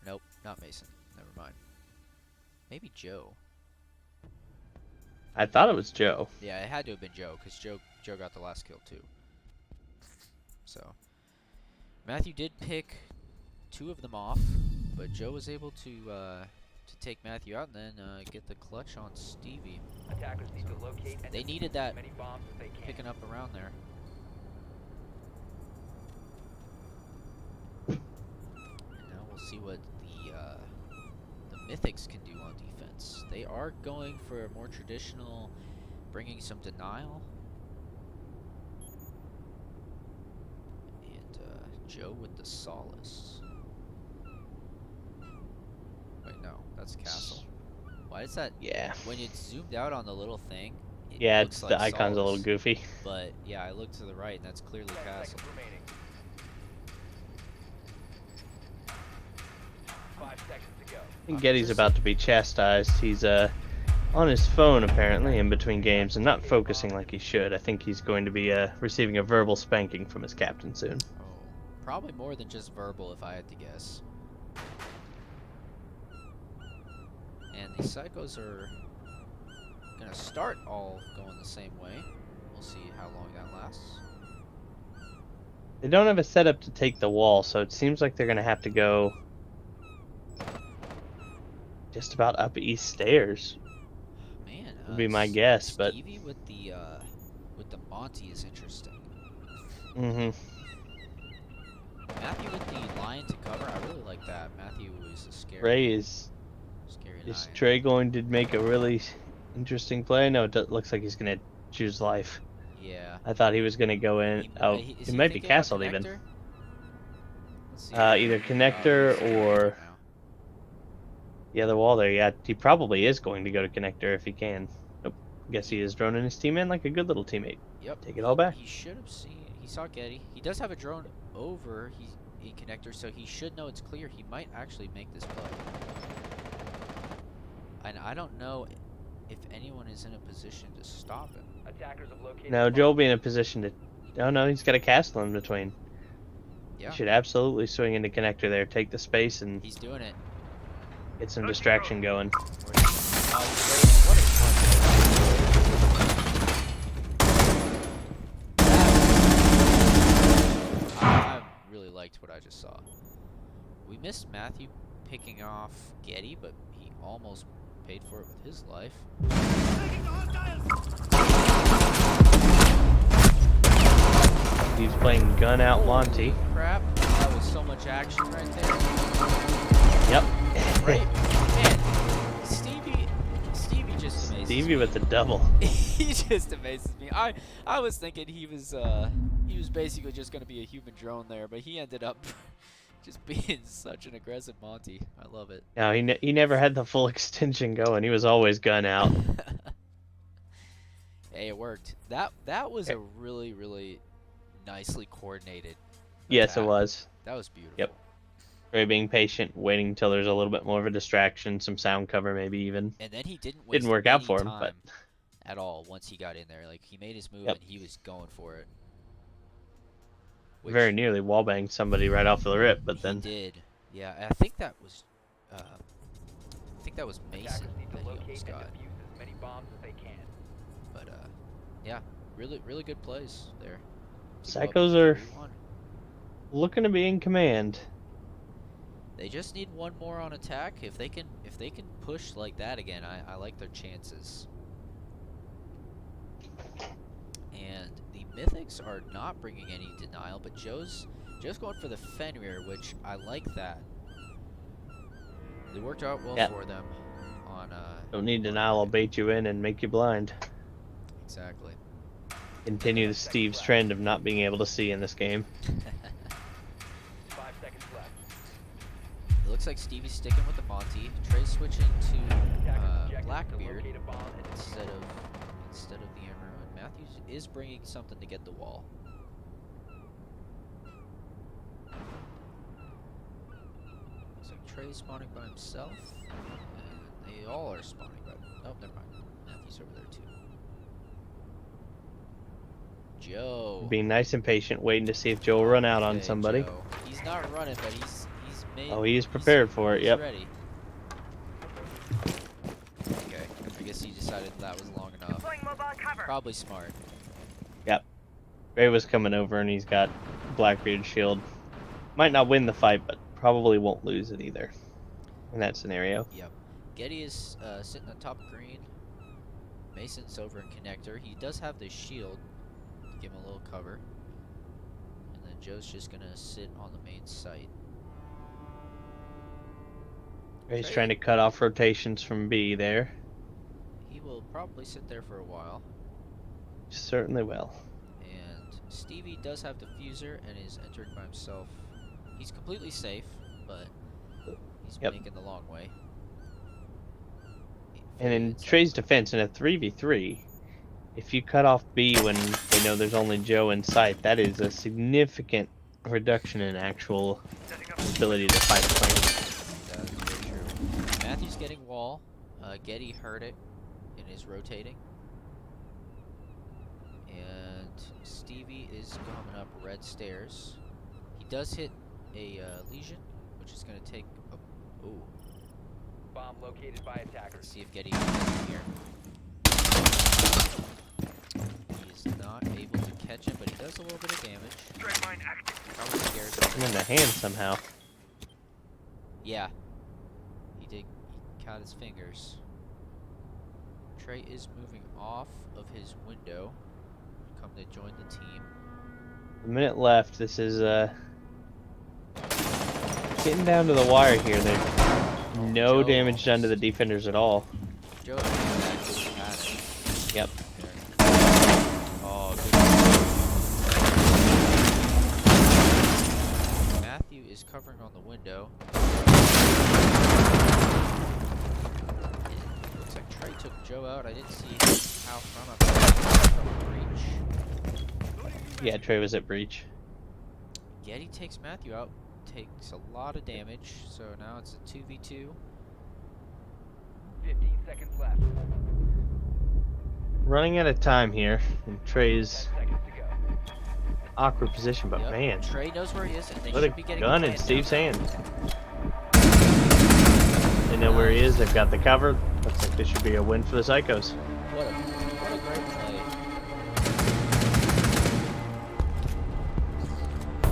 Nope, not Mason. Never mind. Maybe Joe. I thought it was Joe. Yeah, it had to have been Joe, because Joe got the last kill too. So Matthew did pick 2 of them off, but Joe was able to take Matthew out and then get the clutch on Stevie. Attackers need to locate and They defuse needed as that many bombs as they can. picking up around there. And now we'll see what the Mythics can do on defense. They are going for a more traditional, bringing some denial. And Joe with the Solace. Wait, no, that's Castle. Why is that? Yeah. When it's zoomed out on the little thing, it Yeah, looks it's like the icon's a little Solace. goofy. But yeah, I looked to the right, and that's clearly 10 Castle. seconds remaining. 5 seconds to go. I think Getty's about to be chastised. He's on his phone apparently in between games and not focusing like he should. I think he's going to be receiving a verbal spanking from his captain soon. Oh, probably more than just verbal, if I had to guess. And the Psychos are gonna start all going the same way. We'll see how long that lasts. They don't have a setup to take the wall, so it seems like they're going to have to go just about up east stairs. Man, Would be my guess, but Stevie with the Monty is interesting. Matthew with the lion to cover, I really like that. Matthew is a scary. Ray is lion. Trey going to make a really interesting play? No, it looks like he's going to choose life. Yeah. I thought he was going to go in. Is It he might be thinking about castled even. connector? Let's see. Either connector Oh, he's or now. The other wall there, yeah. He probably is going to go to connector if he can. Nope. Guess he is droning his team in like a good little teammate. Yep. Take it all back. He should have seen. He saw Getty. He does have a drone over. He's in connector, so he should know it's clear. He might actually make this play. And I don't know if anyone is in a position to stop him. Attackers have located No, the Joe will bomb. be in a position to... Oh, no, he's got a castle in between. Yeah, He should absolutely swing into connector there, take the space, and he's doing it. get some distraction going. He's waiting. What a I really liked what I just saw. We missed Matthew picking off Getty, but he almost paid for it with his life. He's playing gun out Monty. Holy crap, that was so much action right there. Yep. Great. Man, Stevie just amazes Stevie me. with the double. He just amazes me. I was thinking he was basically just gonna be a human drone there, but he ended up just being such an aggressive Monty. I love it. No, he never had the full extension going. He was always gun out. Hey, it worked. That was a really nicely coordinated Yes, it attack. was. That was beautiful. Yep. Very being patient, waiting until there's a little bit more of a distraction, some sound cover maybe even. And then he didn't waste work out any for him, time but at all once he got in there. Like, he made his move Yep. and he was going for it. very nearly wallbanged somebody right off the rip, but He then did. Yeah, I think that was Mason Attackers need that to he locate almost and got. defuse as many bombs as they can. But yeah, really good plays there. to go up Psychos are 3-1. looking to be in command. They just need one more on attack. If they can push like that again, I like their chances. And the Mythics are not bringing any denial, but Joe's going for the Fenrir, which I like that. They worked out well Yep. for them on Don't need denial, I'll bait you in and make you blind. exactly. Continue the Steve's trend of not being able to see in this game. 5 seconds left. It looks like Stevie's sticking with the Monty. Trey's switching to Attackers objective is to Blackbeard locate a bomb and instead of the Emerald. And Matthews is bringing something to get the wall. So Trey's spawning by himself, and they all are spawning by. Oh, never mind. Matthews over there too. Joe. Being nice and patient, waiting to see if Joe will run out on Okay, somebody. Joe. He's not running, but he's made. Oh, he is prepared for it, he's yep. ready. Okay, I guess he decided that was long enough. Probably smart. Ray was coming over and he's got Blackbeard's shield. Might not win the fight, but probably won't lose it either in that scenario. Yep. Getty is sitting on top green. Mason's over in connector. He does have the shield to give him a little cover. And then Joe's just gonna sit on the main site. Ray's Trey- trying to cut off rotations from B there. He will probably sit there for a while. Certainly will. And Stevie does have diffuser and is entering by himself. He's completely safe, but he's Yep. making the long way. And in Inside. Trey's defense, in a 3v3, if you cut off B when they know there's only Joe in sight, that is a significant reduction in actual ability to fight a plane. That is very true. Matthew's getting wall. Getty heard it and is rotating. And Stevie is coming up red stairs. He does hit a lesion, which is going to take a... Ooh. Bomb located by Let's attackers. see if Getty can catch him here. He is not able to catch him, but he does a little bit of damage. Probably scares him. I'm in the hand somehow. Yeah. He caught his fingers. Trey is moving off of his window. Come to join the team. A minute left. This is getting down to the wire here. There's no Joe damage done to the almost- defenders at all. Joe actually had it. Yep. There. Oh, good. Matthew is covering on the window. Trey took Joe out. I didn't see how from a breach. Yeah, Trey was at breach. Getty takes Matthew out. Takes a lot of damage. So now it's a 2v2. 15 seconds left. Running out of time here, and 10 Trey's seconds to go. awkward position, but Yep, man, Trey knows where he is, and they what should a be getting gun the in plant Steve's down. hand. They know where he is. They've got the cover. Looks like this should be a win for the Psychos. What a great play.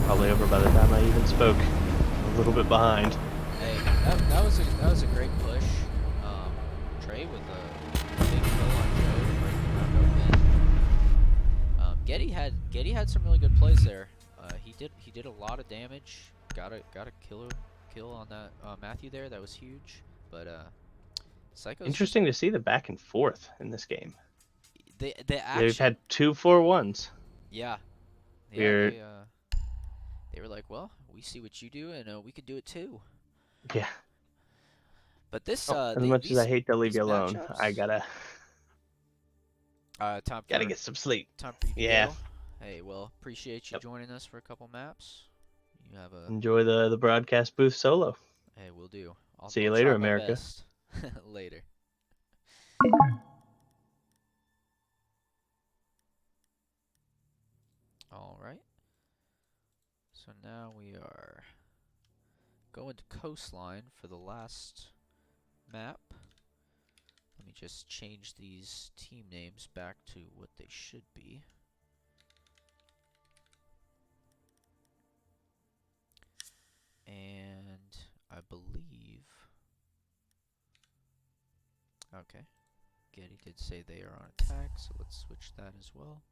Probably over by the time I even spoke. A little bit behind. Hey, that was a great push. Trey with a big kill on Joe to break the round open. Getty had some really good plays there. He did a lot of damage. Got a kill on that Matthew there. That was huge. But Psycho's Interesting to see the back and forth in this game. the They've action. had 2 4-1s. Yeah. Weird. They were like, well, we see what you do, and we could do it too. Yeah. But this, As much as I hate to leave these you alone, matchups- I gotta time gotta for get some sleep. time for you to Yeah. go. Hey, well, appreciate you Yep. joining us for a couple maps. You have a Enjoy the broadcast booth solo. hey, we'll do. See you I'll later, try my America. best. Later. All right. So now we are going to Coastline for the last map. Let me just change these team names back to what they should be. And I believe... Okay. Getty did say they are on attack, so let's switch that as well.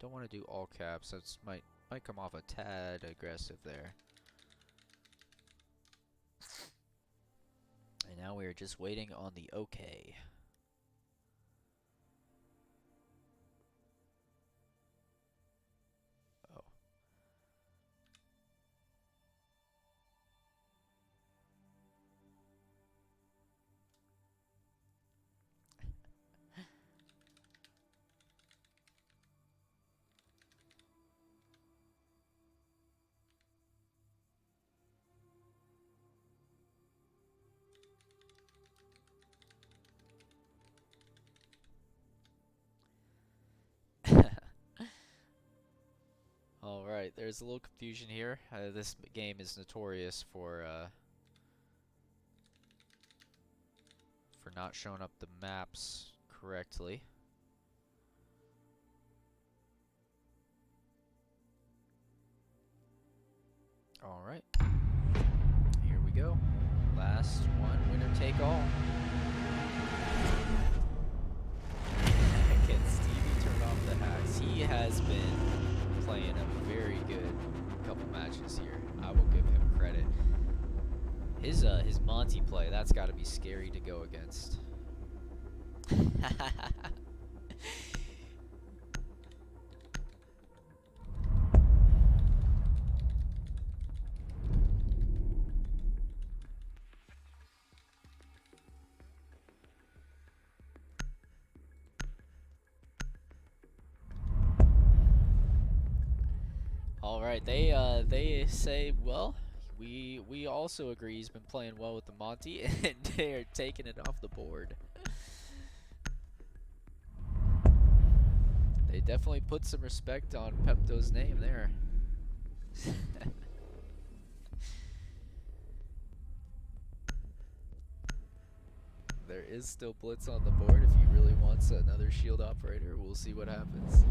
Don't want to do all caps. That's might come off a tad aggressive there. And now we are just waiting on the okay. Oh. Alright, there's a little confusion here. This game is notorious for not showing up the maps correctly. Alright. Here we go. Last one, winner take all. Can Stevie turn off the hacks? He has been playing a very good couple matches here. I will give him credit. His Monty play, that's got to be scary to go against. All right, they say, well, we also agree he's been playing well with the Monty, and they are taking it off the board. They definitely put some respect on Pepto's name there. There is still Blitz on the board if he really wants another shield operator. We'll see what happens.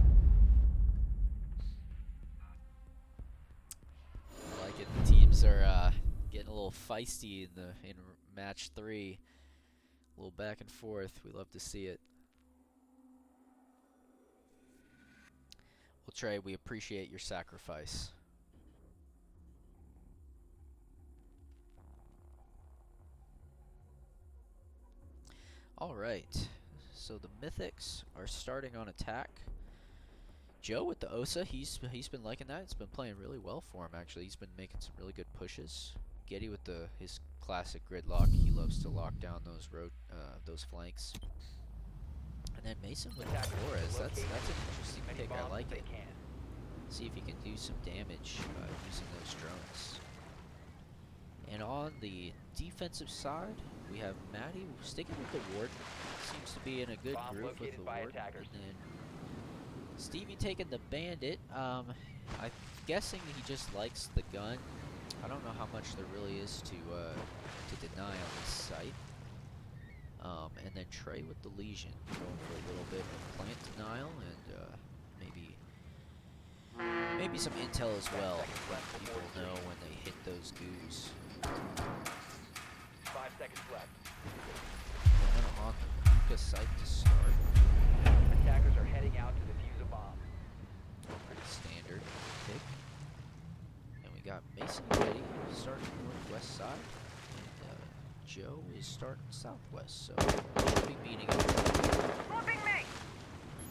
I like it. The teams are getting a little feisty in match 3. A little back and forth. We love to see it. Well, Trey, we appreciate your sacrifice. All right. So the Mythics are starting on attack. Joe with the Osa, he's been liking that. It's been playing really well for him actually. He's been making some really good pushes. Getty with his classic gridlock. He loves to lock down those flanks. And then Mason with the Flores. That's an interesting Many pick. I bombs like as they it. can. See if he can do some damage using those drones. And on the defensive side, we have Maddie sticking with the Warden. Seems to be in a good Bomb groove with located the by Warden. attackers. And then Stevie taking the Bandit. I'm guessing he just likes the gun. I don't know how much there really is to deny on this site. And then Trey with the Legion, going for a little bit of plant denial and maybe some intel as well, let people know when they hit those goos. 5 seconds left. Going on the Hookah site to start. Attackers are heading out to defuse a bomb. Pretty standard pick. And we got Mason and Getty starting northwest side. And Joe is starting southwest, so we'll be meeting again.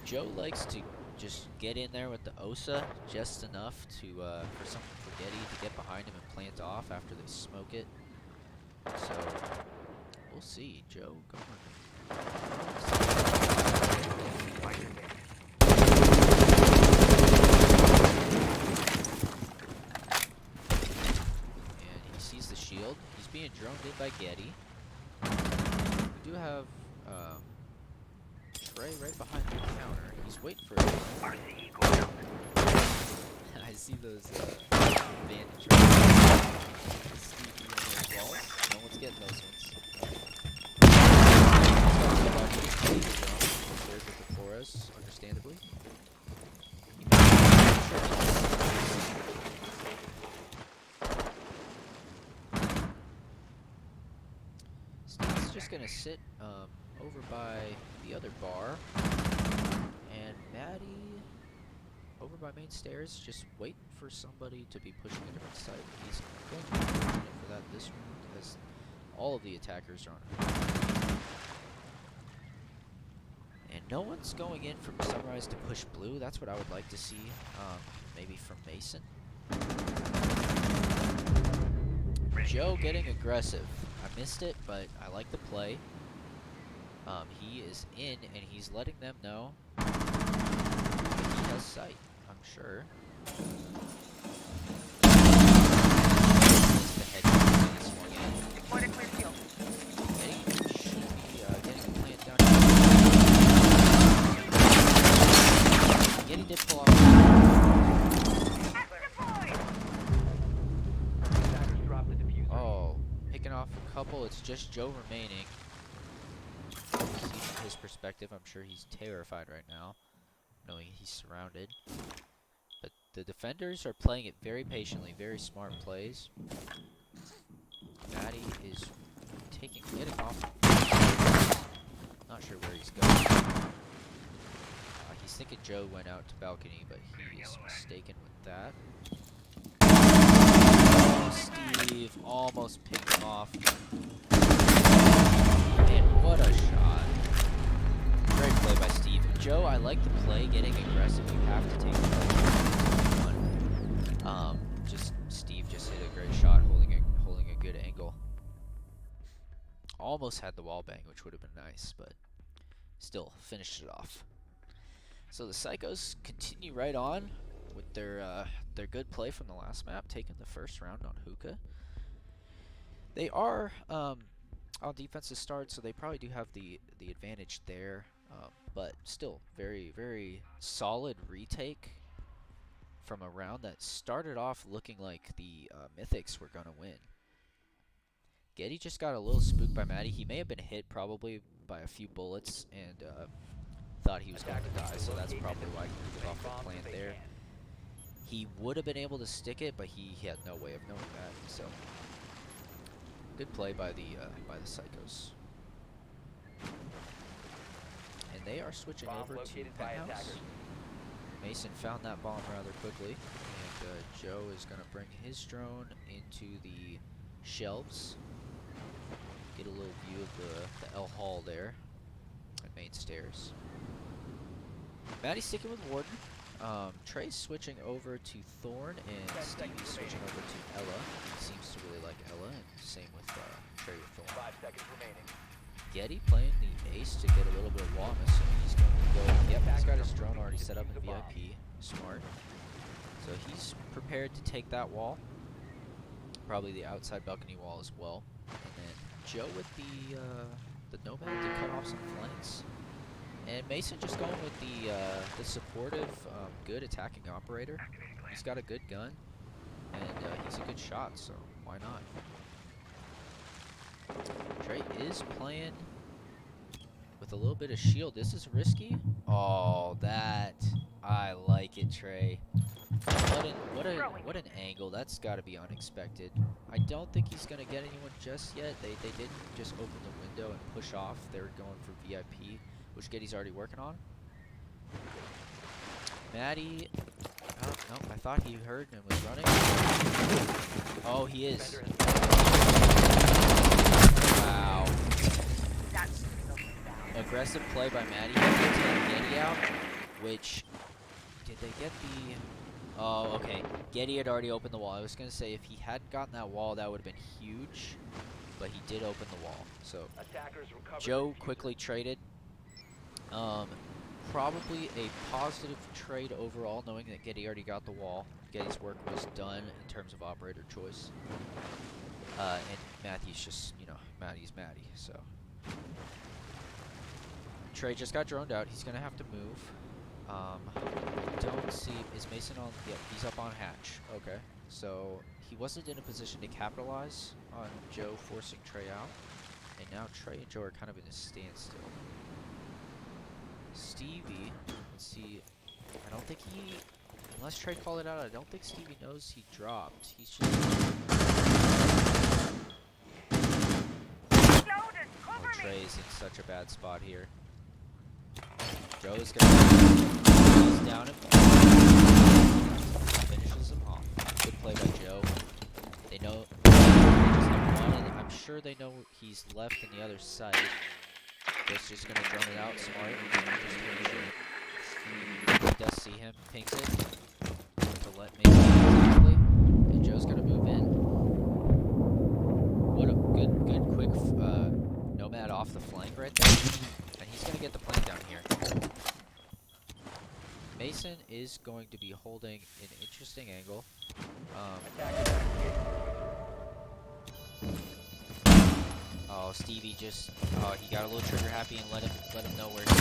Joe likes to just get in there with the Osa just enough to for Getty to get behind him and plant off after they smoke it. So we'll see. Joe going. And he sees the shield. He's being droned in by Getty. We do have Trey right behind the counter. He's waiting for it. I see those bandage Stevie on those walls. No one's getting those ones. There's with the Flores, understandably. Steve's just gonna sit over by the other bar, and Maddie over by main stairs, just waiting for somebody to be pushing a different side. He's going to be fortunate for that this round, as all of the attackers are on. And no one's going in from Sunrise to push blue. That's what I would like to see, maybe from Mason. Joe getting aggressive. I missed it, but I like the play. He is in, and he's letting them know he has sight, I'm sure. The head swung in. Deployed a clear field. Getting should be getting a plant down here. Getting did pull off. Attackers drop the diffuser. Oh, picking off a couple. It's just Joe remaining. See from his perspective, I'm sure he's terrified right now, knowing he's surrounded. But the defenders are playing it very patiently, very smart plays. Maddie is getting off. Not sure where he's going. He's thinking Joe went out to balcony, but he is mistaken with that. Oh, Steve almost picked him off. Man, what a shot. Great play by Steve. Joe, I like the play, getting aggressive. You have to take the one. Steve just hit a great shot, holding a good angle. Almost had the wall bang, which would have been nice, but still finished it off. So the Psychos continue right on with their good play from the last map, taking the first round on Hookah. They are on defensive start, so they probably do have the advantage there, but still very, very solid retake from a round that started off looking like the Mythics were going to win. Getty just got a little spooked by Maddie. He may have been hit probably by a few bullets and thought he was going to die, so that's probably why he took off the plant there. He would have been able to stick it, but he had no way of knowing that, so good play by the Psychos. And they are switching over to Penthouse. Mason found that bomb rather quickly, and Joe is going to bring his drone into the shelves. Get a little view of the L Hall there at main stairs. Maddie's sticking with Warden. Trey's switching over to Thorn, and Stevie's switching over to Ella. He seems to really like Ella, and same with Trey with Thorn. 5 seconds remaining. Getty playing the ace to get a little bit of wall. I'm assuming he's going to go. Yep, he's got his drone already set up in VIP. Smart. So he's prepared to take that wall. Probably the outside balcony wall as well. And then Joe with the Nomad to cut off some flanks. And Mason just going with the supportive, good attacking operator. He's got a good gun, and he's a good shot, so why not? Trey is playing with a little bit of shield. This is risky. Oh, I like it, Trey. What an angle. That's got to be unexpected. I don't think he's gonna get anyone just yet. They didn't just open the window and push off. They were going for VIP, which Getty's already working on. Maddie. Oh, no, I thought he heard and was running. Oh, he is. Wow. Aggressive play by Maddie to take Getty out, which, did they get the... Oh, okay. Getty had already opened the wall. I was going to say, if he hadn't gotten that wall, that would have been huge, but he did open the wall. So, Joe quickly traded. Probably a positive trade overall, knowing that Getty already got the wall. Getty's work was done in terms of operator choice. And Matthew's just, you know, Matty's Matty, so. Trey just got droned out. He's going to have to move. Don't see, is Mason on, yeah, he's up on hatch. Okay, so he wasn't in a position to capitalize on Joe forcing Trey out. And now Trey and Joe are kind of in a standstill. Stevie, let's see, I don't think he, unless Trey called it out, I don't think Stevie knows he dropped. He's just... Oh, Trey's in such a bad spot here. Joe is gonna... He's down and finishes him off. Good play by Joe. They know... They just have one, and I'm sure they know he's left in the other side. Just gonna drone it out, smart. He does see him, pinks it. To let Mason exactly. And Joe's gonna move in. What a good quick Nomad off the flank right there. And he's gonna get the flank down here. Mason is going to be holding an interesting angle. Oh, Stevie just, oh, he got a little trigger happy and let him know where he is.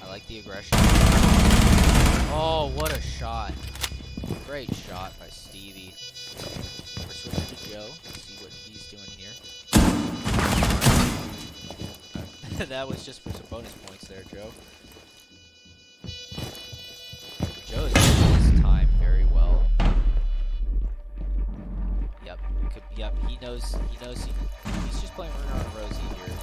I like the aggression. Oh, what a shot. Great shot by Stevie. We're switching to Joe, see what he's doing here. That was just for some bonus points there, Joe. Joe is using his time very well. Yep, he knows he's just playing Runner on Rosie here.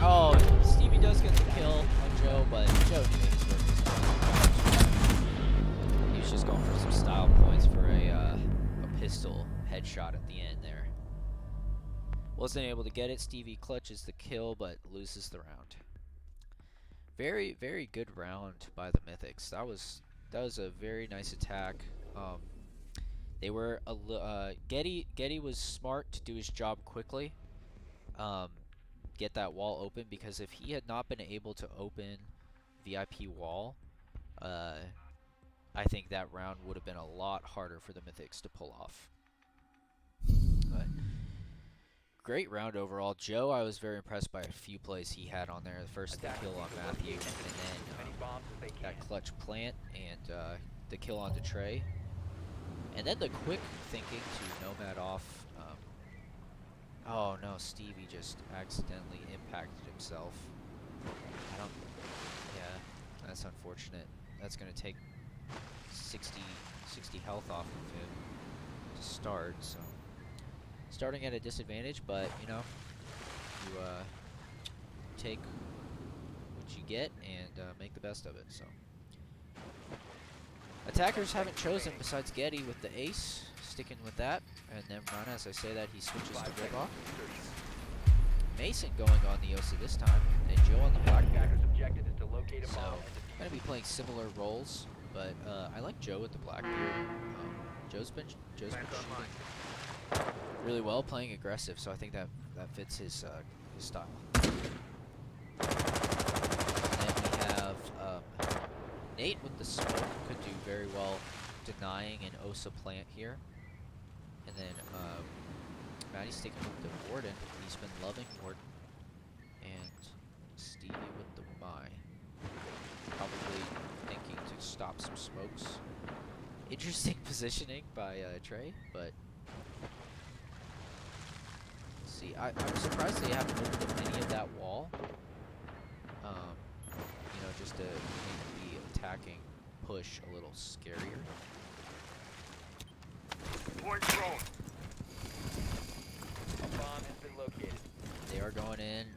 Oh, Stevie does get the kill on Joe, but Joe knew his work was done. He was just going for some style points for a pistol headshot at the end there. Wasn't able to get it. Stevie clutches the kill, but loses the round. Very, very good round by the Mythics. That was a very nice attack. They were Getty was smart to do his job quickly. Get that wall open, because if he had not been able to open VIP wall, I think that round would have been a lot harder for the Mythics to pull off. But great round overall. Joe, I was very impressed by a few plays he had on there. The first kill on Matthew, and then that clutch plant, and the kill on Trey. And then the quick thinking to Nomad off. Oh no, Stevie just accidentally impacted himself. Yeah, that's unfortunate. That's going to take 60 health off of him to start, so... Starting at a disadvantage, but you know, you take what you get and make the best of it. So Attackers haven't chosen besides Getty with the ace, sticking with that, and then run as I say that he switches to Rigoff. Mason going on the Osa this time, and Joe on the Blackbeard. Attackers' objective is to locate a So, bomb and I'm going to be playing similar roles, but I like Joe with the Blackbeard. Joe's been shooting really well, playing aggressive, so I think that fits his style. And then we have Nate with the smoke, could do very well denying an Osa plant here. And then Maddie's sticking with the Warden. He's been loving Warden. And Stevie with the Mai. Probably thinking to stop some smokes. Interesting positioning by Trey, but let's see. I'm surprised they haven't opened up any of that wall. You know, just to make the attacking push a little scarier. a bomb has been located. They are going in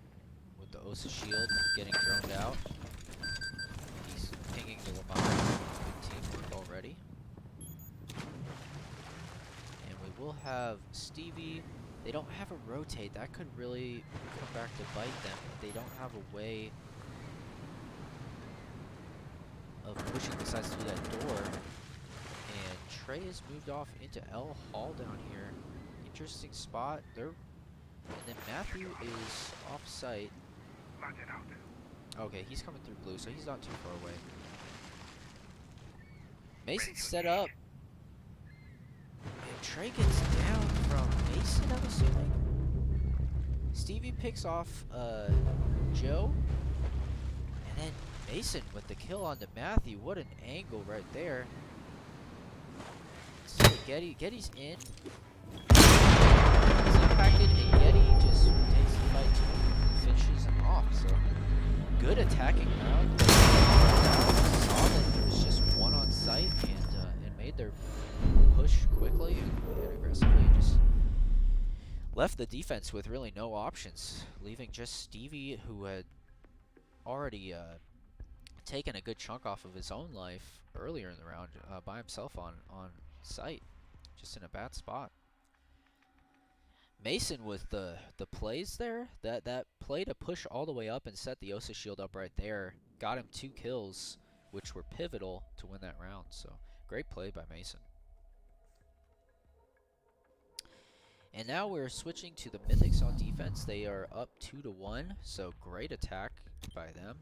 with the Osa shield, getting droned out. He's pinging the Lamar. Good teamwork already. And we will have Stevie. They don't have a rotate. That could really come back to bite them. They don't have a way of pushing the sides through that door. And Trey has moved off into L Hall down here. Interesting spot. And then Matthew is off site. Okay, he's coming through blue, so he's not too far away. Mason's set up. And Trey gets down from Mason, I'm assuming. Stevie picks off Joe. And then Mason with the kill onto Matthew. What an angle right there. So Getty's in. He's impacted, and Getty just takes the fight to him and finishes him off. So good attacking round. Saw that there was just one on site and made their push quickly and aggressively. Just left the defense with really no options, leaving just Stevie, who had already taken a good chunk off of his own life earlier in the round by himself on site, just in a bad spot. Mason with the plays there, that play to push all the way up and set the Osa shield up right there, got him 2 kills, which were pivotal to win that round. So great play by Mason. And now we're switching to the Mythics on defense. They are up 2-1, so great attack by them.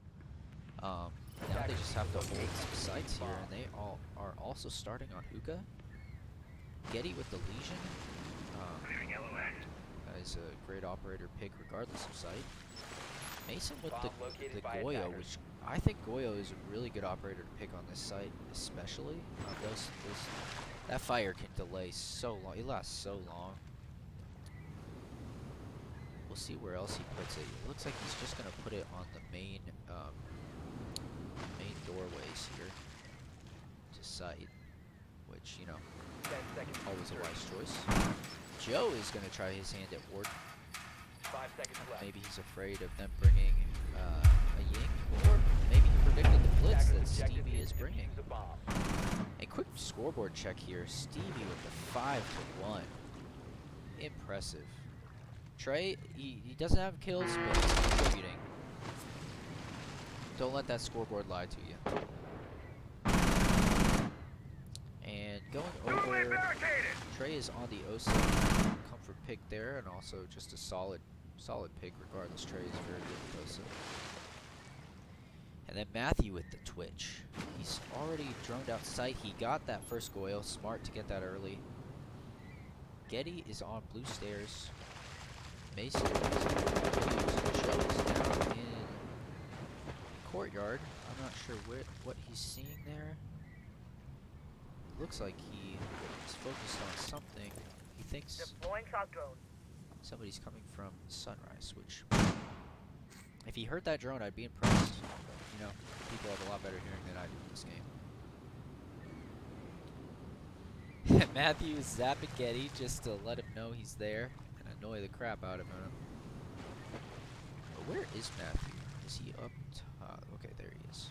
Now they just have to hold some sites here, and they all are also starting on Hookah. Getty with the Legion. Is a great operator pick regardless of site. Mason with the Goyo, which I think Goyo is a really good operator to pick on this site, especially. That fire can delay so long. It lasts so long. We'll see where else he puts it. It looks like he's just going to put it on the main doorways here to site, which, you know, always a wise choice. Joe is going to try his hand at Ward. 5 seconds left. Maybe he's afraid of them bringing a Ying, or maybe he predicted the blitz that Stevie is bringing. A quick scoreboard check here. Stevie with the 5-1. Impressive. Trey, he doesn't have kills, but he's contributing. Don't let that scoreboard lie to you. And going over, Trey is on the Osa comfort pick there, and also just a solid pick regardless. Trey is very good with Osa. And then Matthew with the Twitch. He's already droned out sight. He got that first Goyle. Smart to get that early. Getty is on blue stairs. Mason is Joe is down in courtyard. I'm not sure what he's seeing there. Looks like he is focused on something. He thinks somebody's coming from Sunrise, which, if he heard that drone, I'd be impressed. You know, people have a lot better hearing than I do in this game. Matthew is zapping Getty just to let him know he's there and annoy the crap out of him. But where is Matthew? Is he up top? Okay, there he is.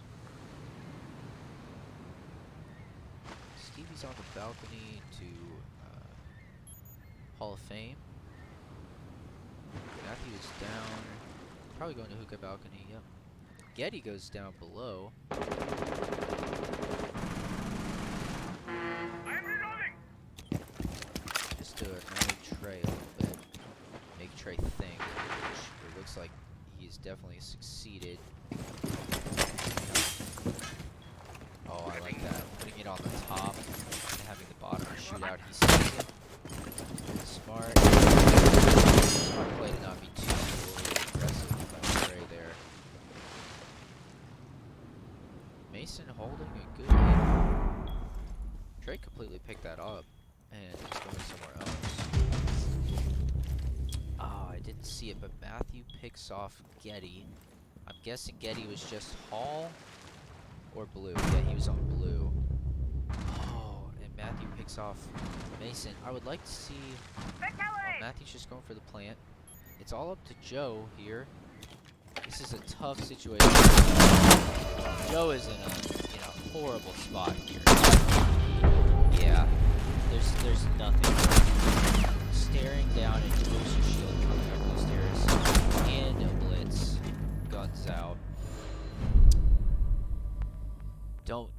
Stevie's on the balcony to Hall of Fame. Matthew is down. Probably going to hookah balcony, yep. Getty goes down below. Just to annoy Trey a little bit. Make Trey think, which it looks like he's definitely succeeded. Oh, I like that. Putting it on the top and having the bottom shoot out. He sees it. Smart. Smart play to not be too overly aggressive by Trey there. Mason holding a good hit. Trey completely picked that up and is going somewhere else. Oh, I didn't see it, but Matthew picks off Getty. I'm guessing Getty was just Hall or blue. Yeah, he was on blue. Oh, and Matthew picks off Mason. I would like to see... Oh, Matthew's just going for the plant. It's all up to Joe here. This is a tough situation. Joe is in a horrible spot here. Yeah, there's nothing. Staring down at Booster Shield coming up those stairs, and a blitz, guns out. Don't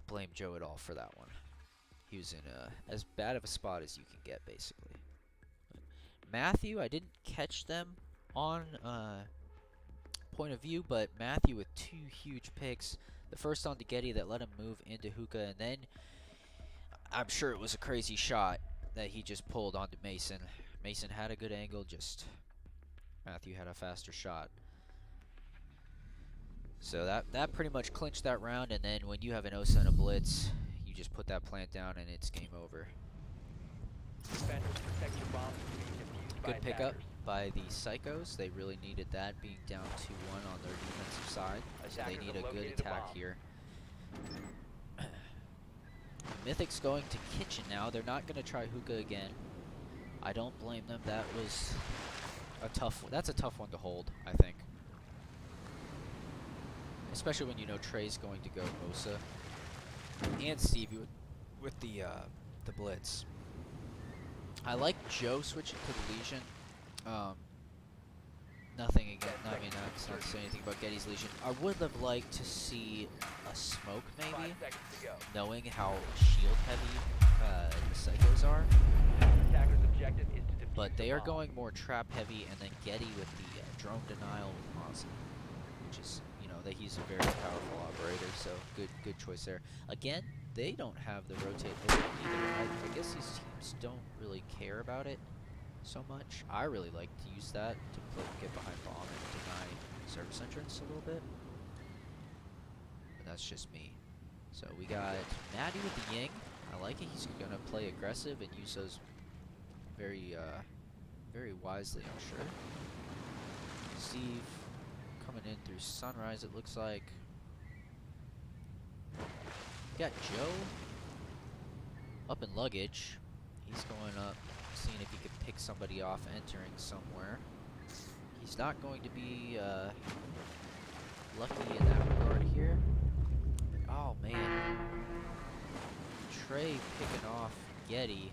blame Joe at all for that one. He was in as bad of a spot as you can get, basically. Matthew, I didn't catch them on point of view, but Matthew with 2 huge picks. The first on to Getty that let him move into hookah, and then I'm sure it was a crazy shot that he just pulled onto Mason. Mason had a good angle, just Matthew had a faster shot. So that pretty much clinched that round, and then when you have an OSA and a blitz, you just put that plant down and it's game over. Defenders, protect your bombs from being defused by Good pickup attackers. by the Psychos. They really needed that, being down 2-1 on their defensive side. So they Attackers need have a good located a attack bomb. here. Mythics going to kitchen now. They're not going to try hookah again. I don't blame them. That was a that's a tough one to hold, I think. Especially when you know Trey's going to go OSA. And Stevie with the blitz. I like Joe switching to the Legion. Nothing again. I mean, that's not to say anything about Getty's Legion. I would have liked to see a smoke, 5 maybe, seconds to go. knowing how shield heavy the Psychos are. Attacker's objective is to defuse But they the are bomb. going more trap heavy, and then Getty with the drone denial with Ozzy, which is, that he's a very powerful operator. So good choice there. Again, they don't have the rotate open either. I guess these teams don't really care about it so much. I really like to use that to get behind bomb and deny service entrance a little bit. But that's just me. So we got Maddie with the Ying. I like it. He's gonna play aggressive and use those very wisely, I'm sure. Steve coming in through Sunrise, it looks like. We got Joe up in luggage. He's going up, seeing if he could pick somebody off entering somewhere. He's not going to be lucky in that regard here. Oh man. Trey picking off Getty.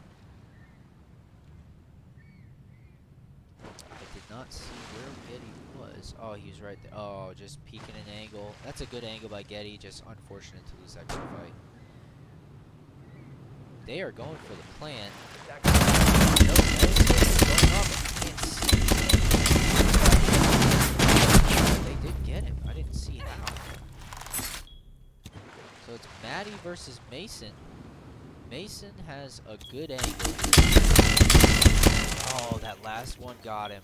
I did not see where Getty was. Oh, he was right there. Oh, just peeking an angle. That's a good angle by Getty. Just unfortunate to lose that gunfight. They are going for the plant. No, going up. I can't see. They did get him. I didn't see how. So it's Maddie versus Mason. Mason has a good angle. Oh, that last one got him.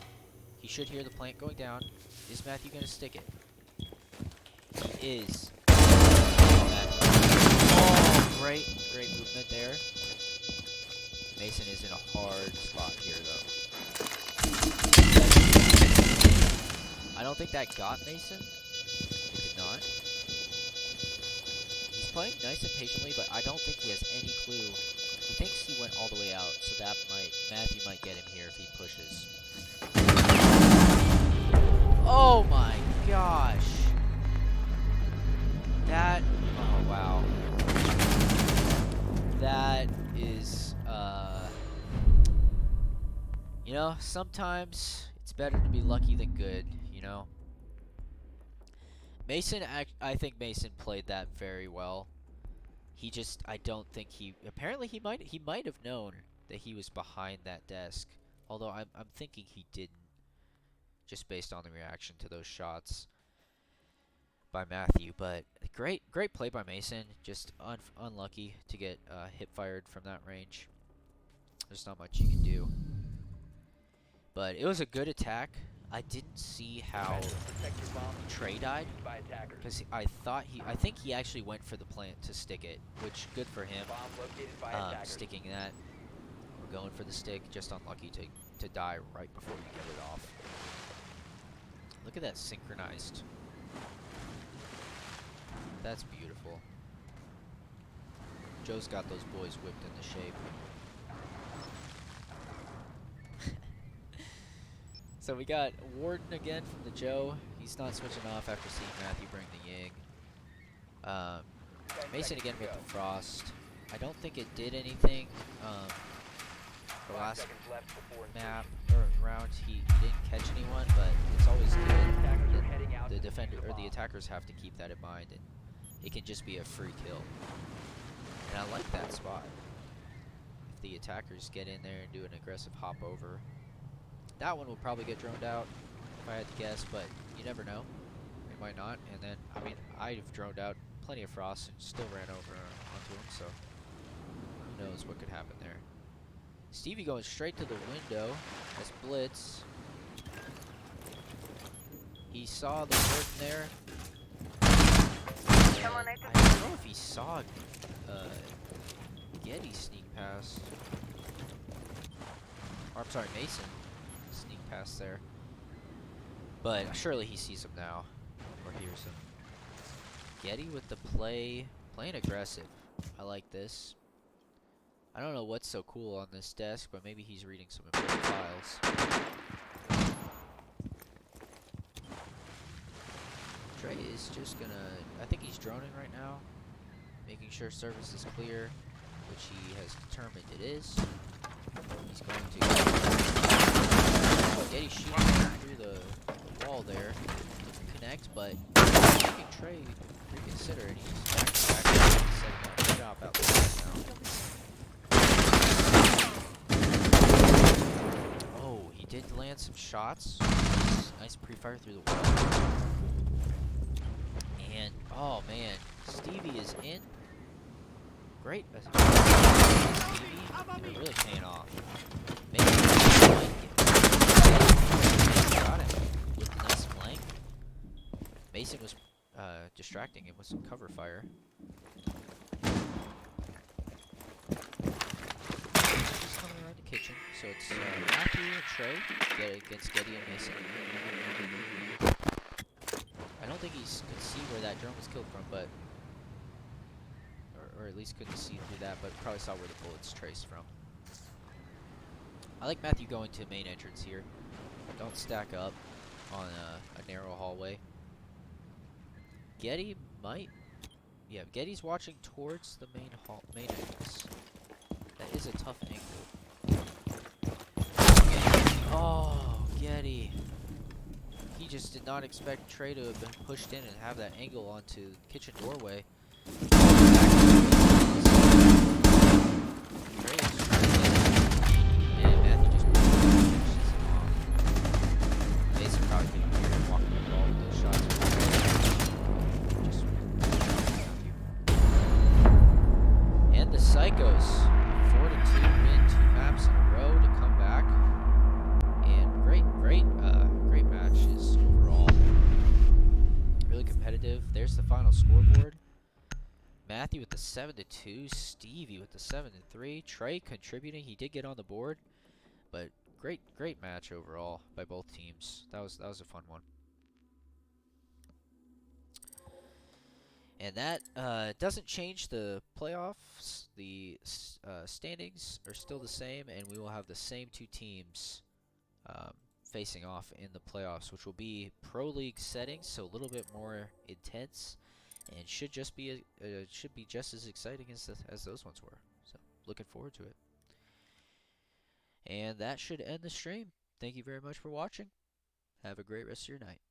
He should hear the plant going down. Is Matthew going to stick it? He is. Oh, great movement there. Mason is in a hard spot here, though. I don't think that got Mason. It did not. He's playing nice and patiently, but I don't think he has any clue. He thinks he went all the way out, so Matthew might get him here if he pushes. Oh my gosh. Oh wow. know, sometimes it's better to be lucky than good, you know? Mason, I think Mason played that very well. He just, I don't think apparently he might have known that he was behind that desk. Although I'm thinking he didn't, just based on the reaction to those shots by Matthew. But great play by Mason. Just unlucky to get hip fired from that range. There's not much you can do. But it was a good attack. I didn't see how Protect your bomb Trey died, by attackers. because I think he actually went for the plant to stick it, which good for him. Bomb located by attackers. Sticking that, or going for the stick. Just unlucky to die right before you get it off. Look at that synchronized. That's beautiful. Joe's got those boys whipped into shape. So we got Warden again from the Joe. He's not switching off after seeing Matthew bring the Ying. Mason again with the Frost. I don't think it did anything. The 5 last seconds left before map or round he didn't catch anyone, but it's always good. Attackers are heading out The to defender defuse or the bomb. attackers have to keep that in mind, and it can just be a free kill. And I like that spot. If the attackers get in there and do an aggressive hop over, that one will probably get droned out if I had to guess, but you never know. It might not. And then, I mean, I've droned out plenty of Frost and still ran over onto him, so who knows what could happen there. Stevie going straight to the window as Blitz. He saw the Warden there. I don't know if he saw Getty sneak past. Or, I'm sorry, Mason sneak past there. But surely he sees him now, or hears him. Getty with the playing aggressive. I like this. I don't know what's so cool on this desk, but maybe he's reading some important files. Trey is just gonna, I think he's droning right now, making sure service is clear, which he has determined it is. He's going to, Getty shooting through the wall there, didn't connect, but making Trey reconsider, and he's back to back, setting up shop out the side now. Oh, he did land some shots. Nice pre-fire through the wall. And, oh man, Stevie is in. Great. Stevie, you're really paying off. Got him with the nice flank. Mason was distracting him with some cover fire. He's coming around the kitchen, so it's Matthew and Trey against Getty and Mason. I don't think he could see where that drone was killed from, but or at least couldn't see through that, but probably saw where the bullets traced from. I like Matthew going to main entrance here. Don't stack up on a narrow hallway. Getty might, yeah. Getty's watching towards the main entrance. That is a tough angle. Oh, Getty. He just did not expect Trey to have been pushed in and have that angle onto the kitchen doorway. And Matthew just finishes him off. Mason probably couldn't hear him walking the ball with those shots. Just and the Psychos, 4-2, win 2 maps in a row to come back. And great matches overall. Really competitive. There's the final scoreboard. Matthew with the 7-2, Stevie with the 7-3, Trey contributing. He did get on the board, but great match overall by both teams. That was a fun one. And that doesn't change the playoffs. The standings are still the same, and we will have the same 2 teams facing off in the playoffs, which will be Pro League settings, so a little bit more intense, and should just be just as exciting as those ones were. So looking forward to it. And that should end the stream. Thank you very much for watching. Have a great rest of your night.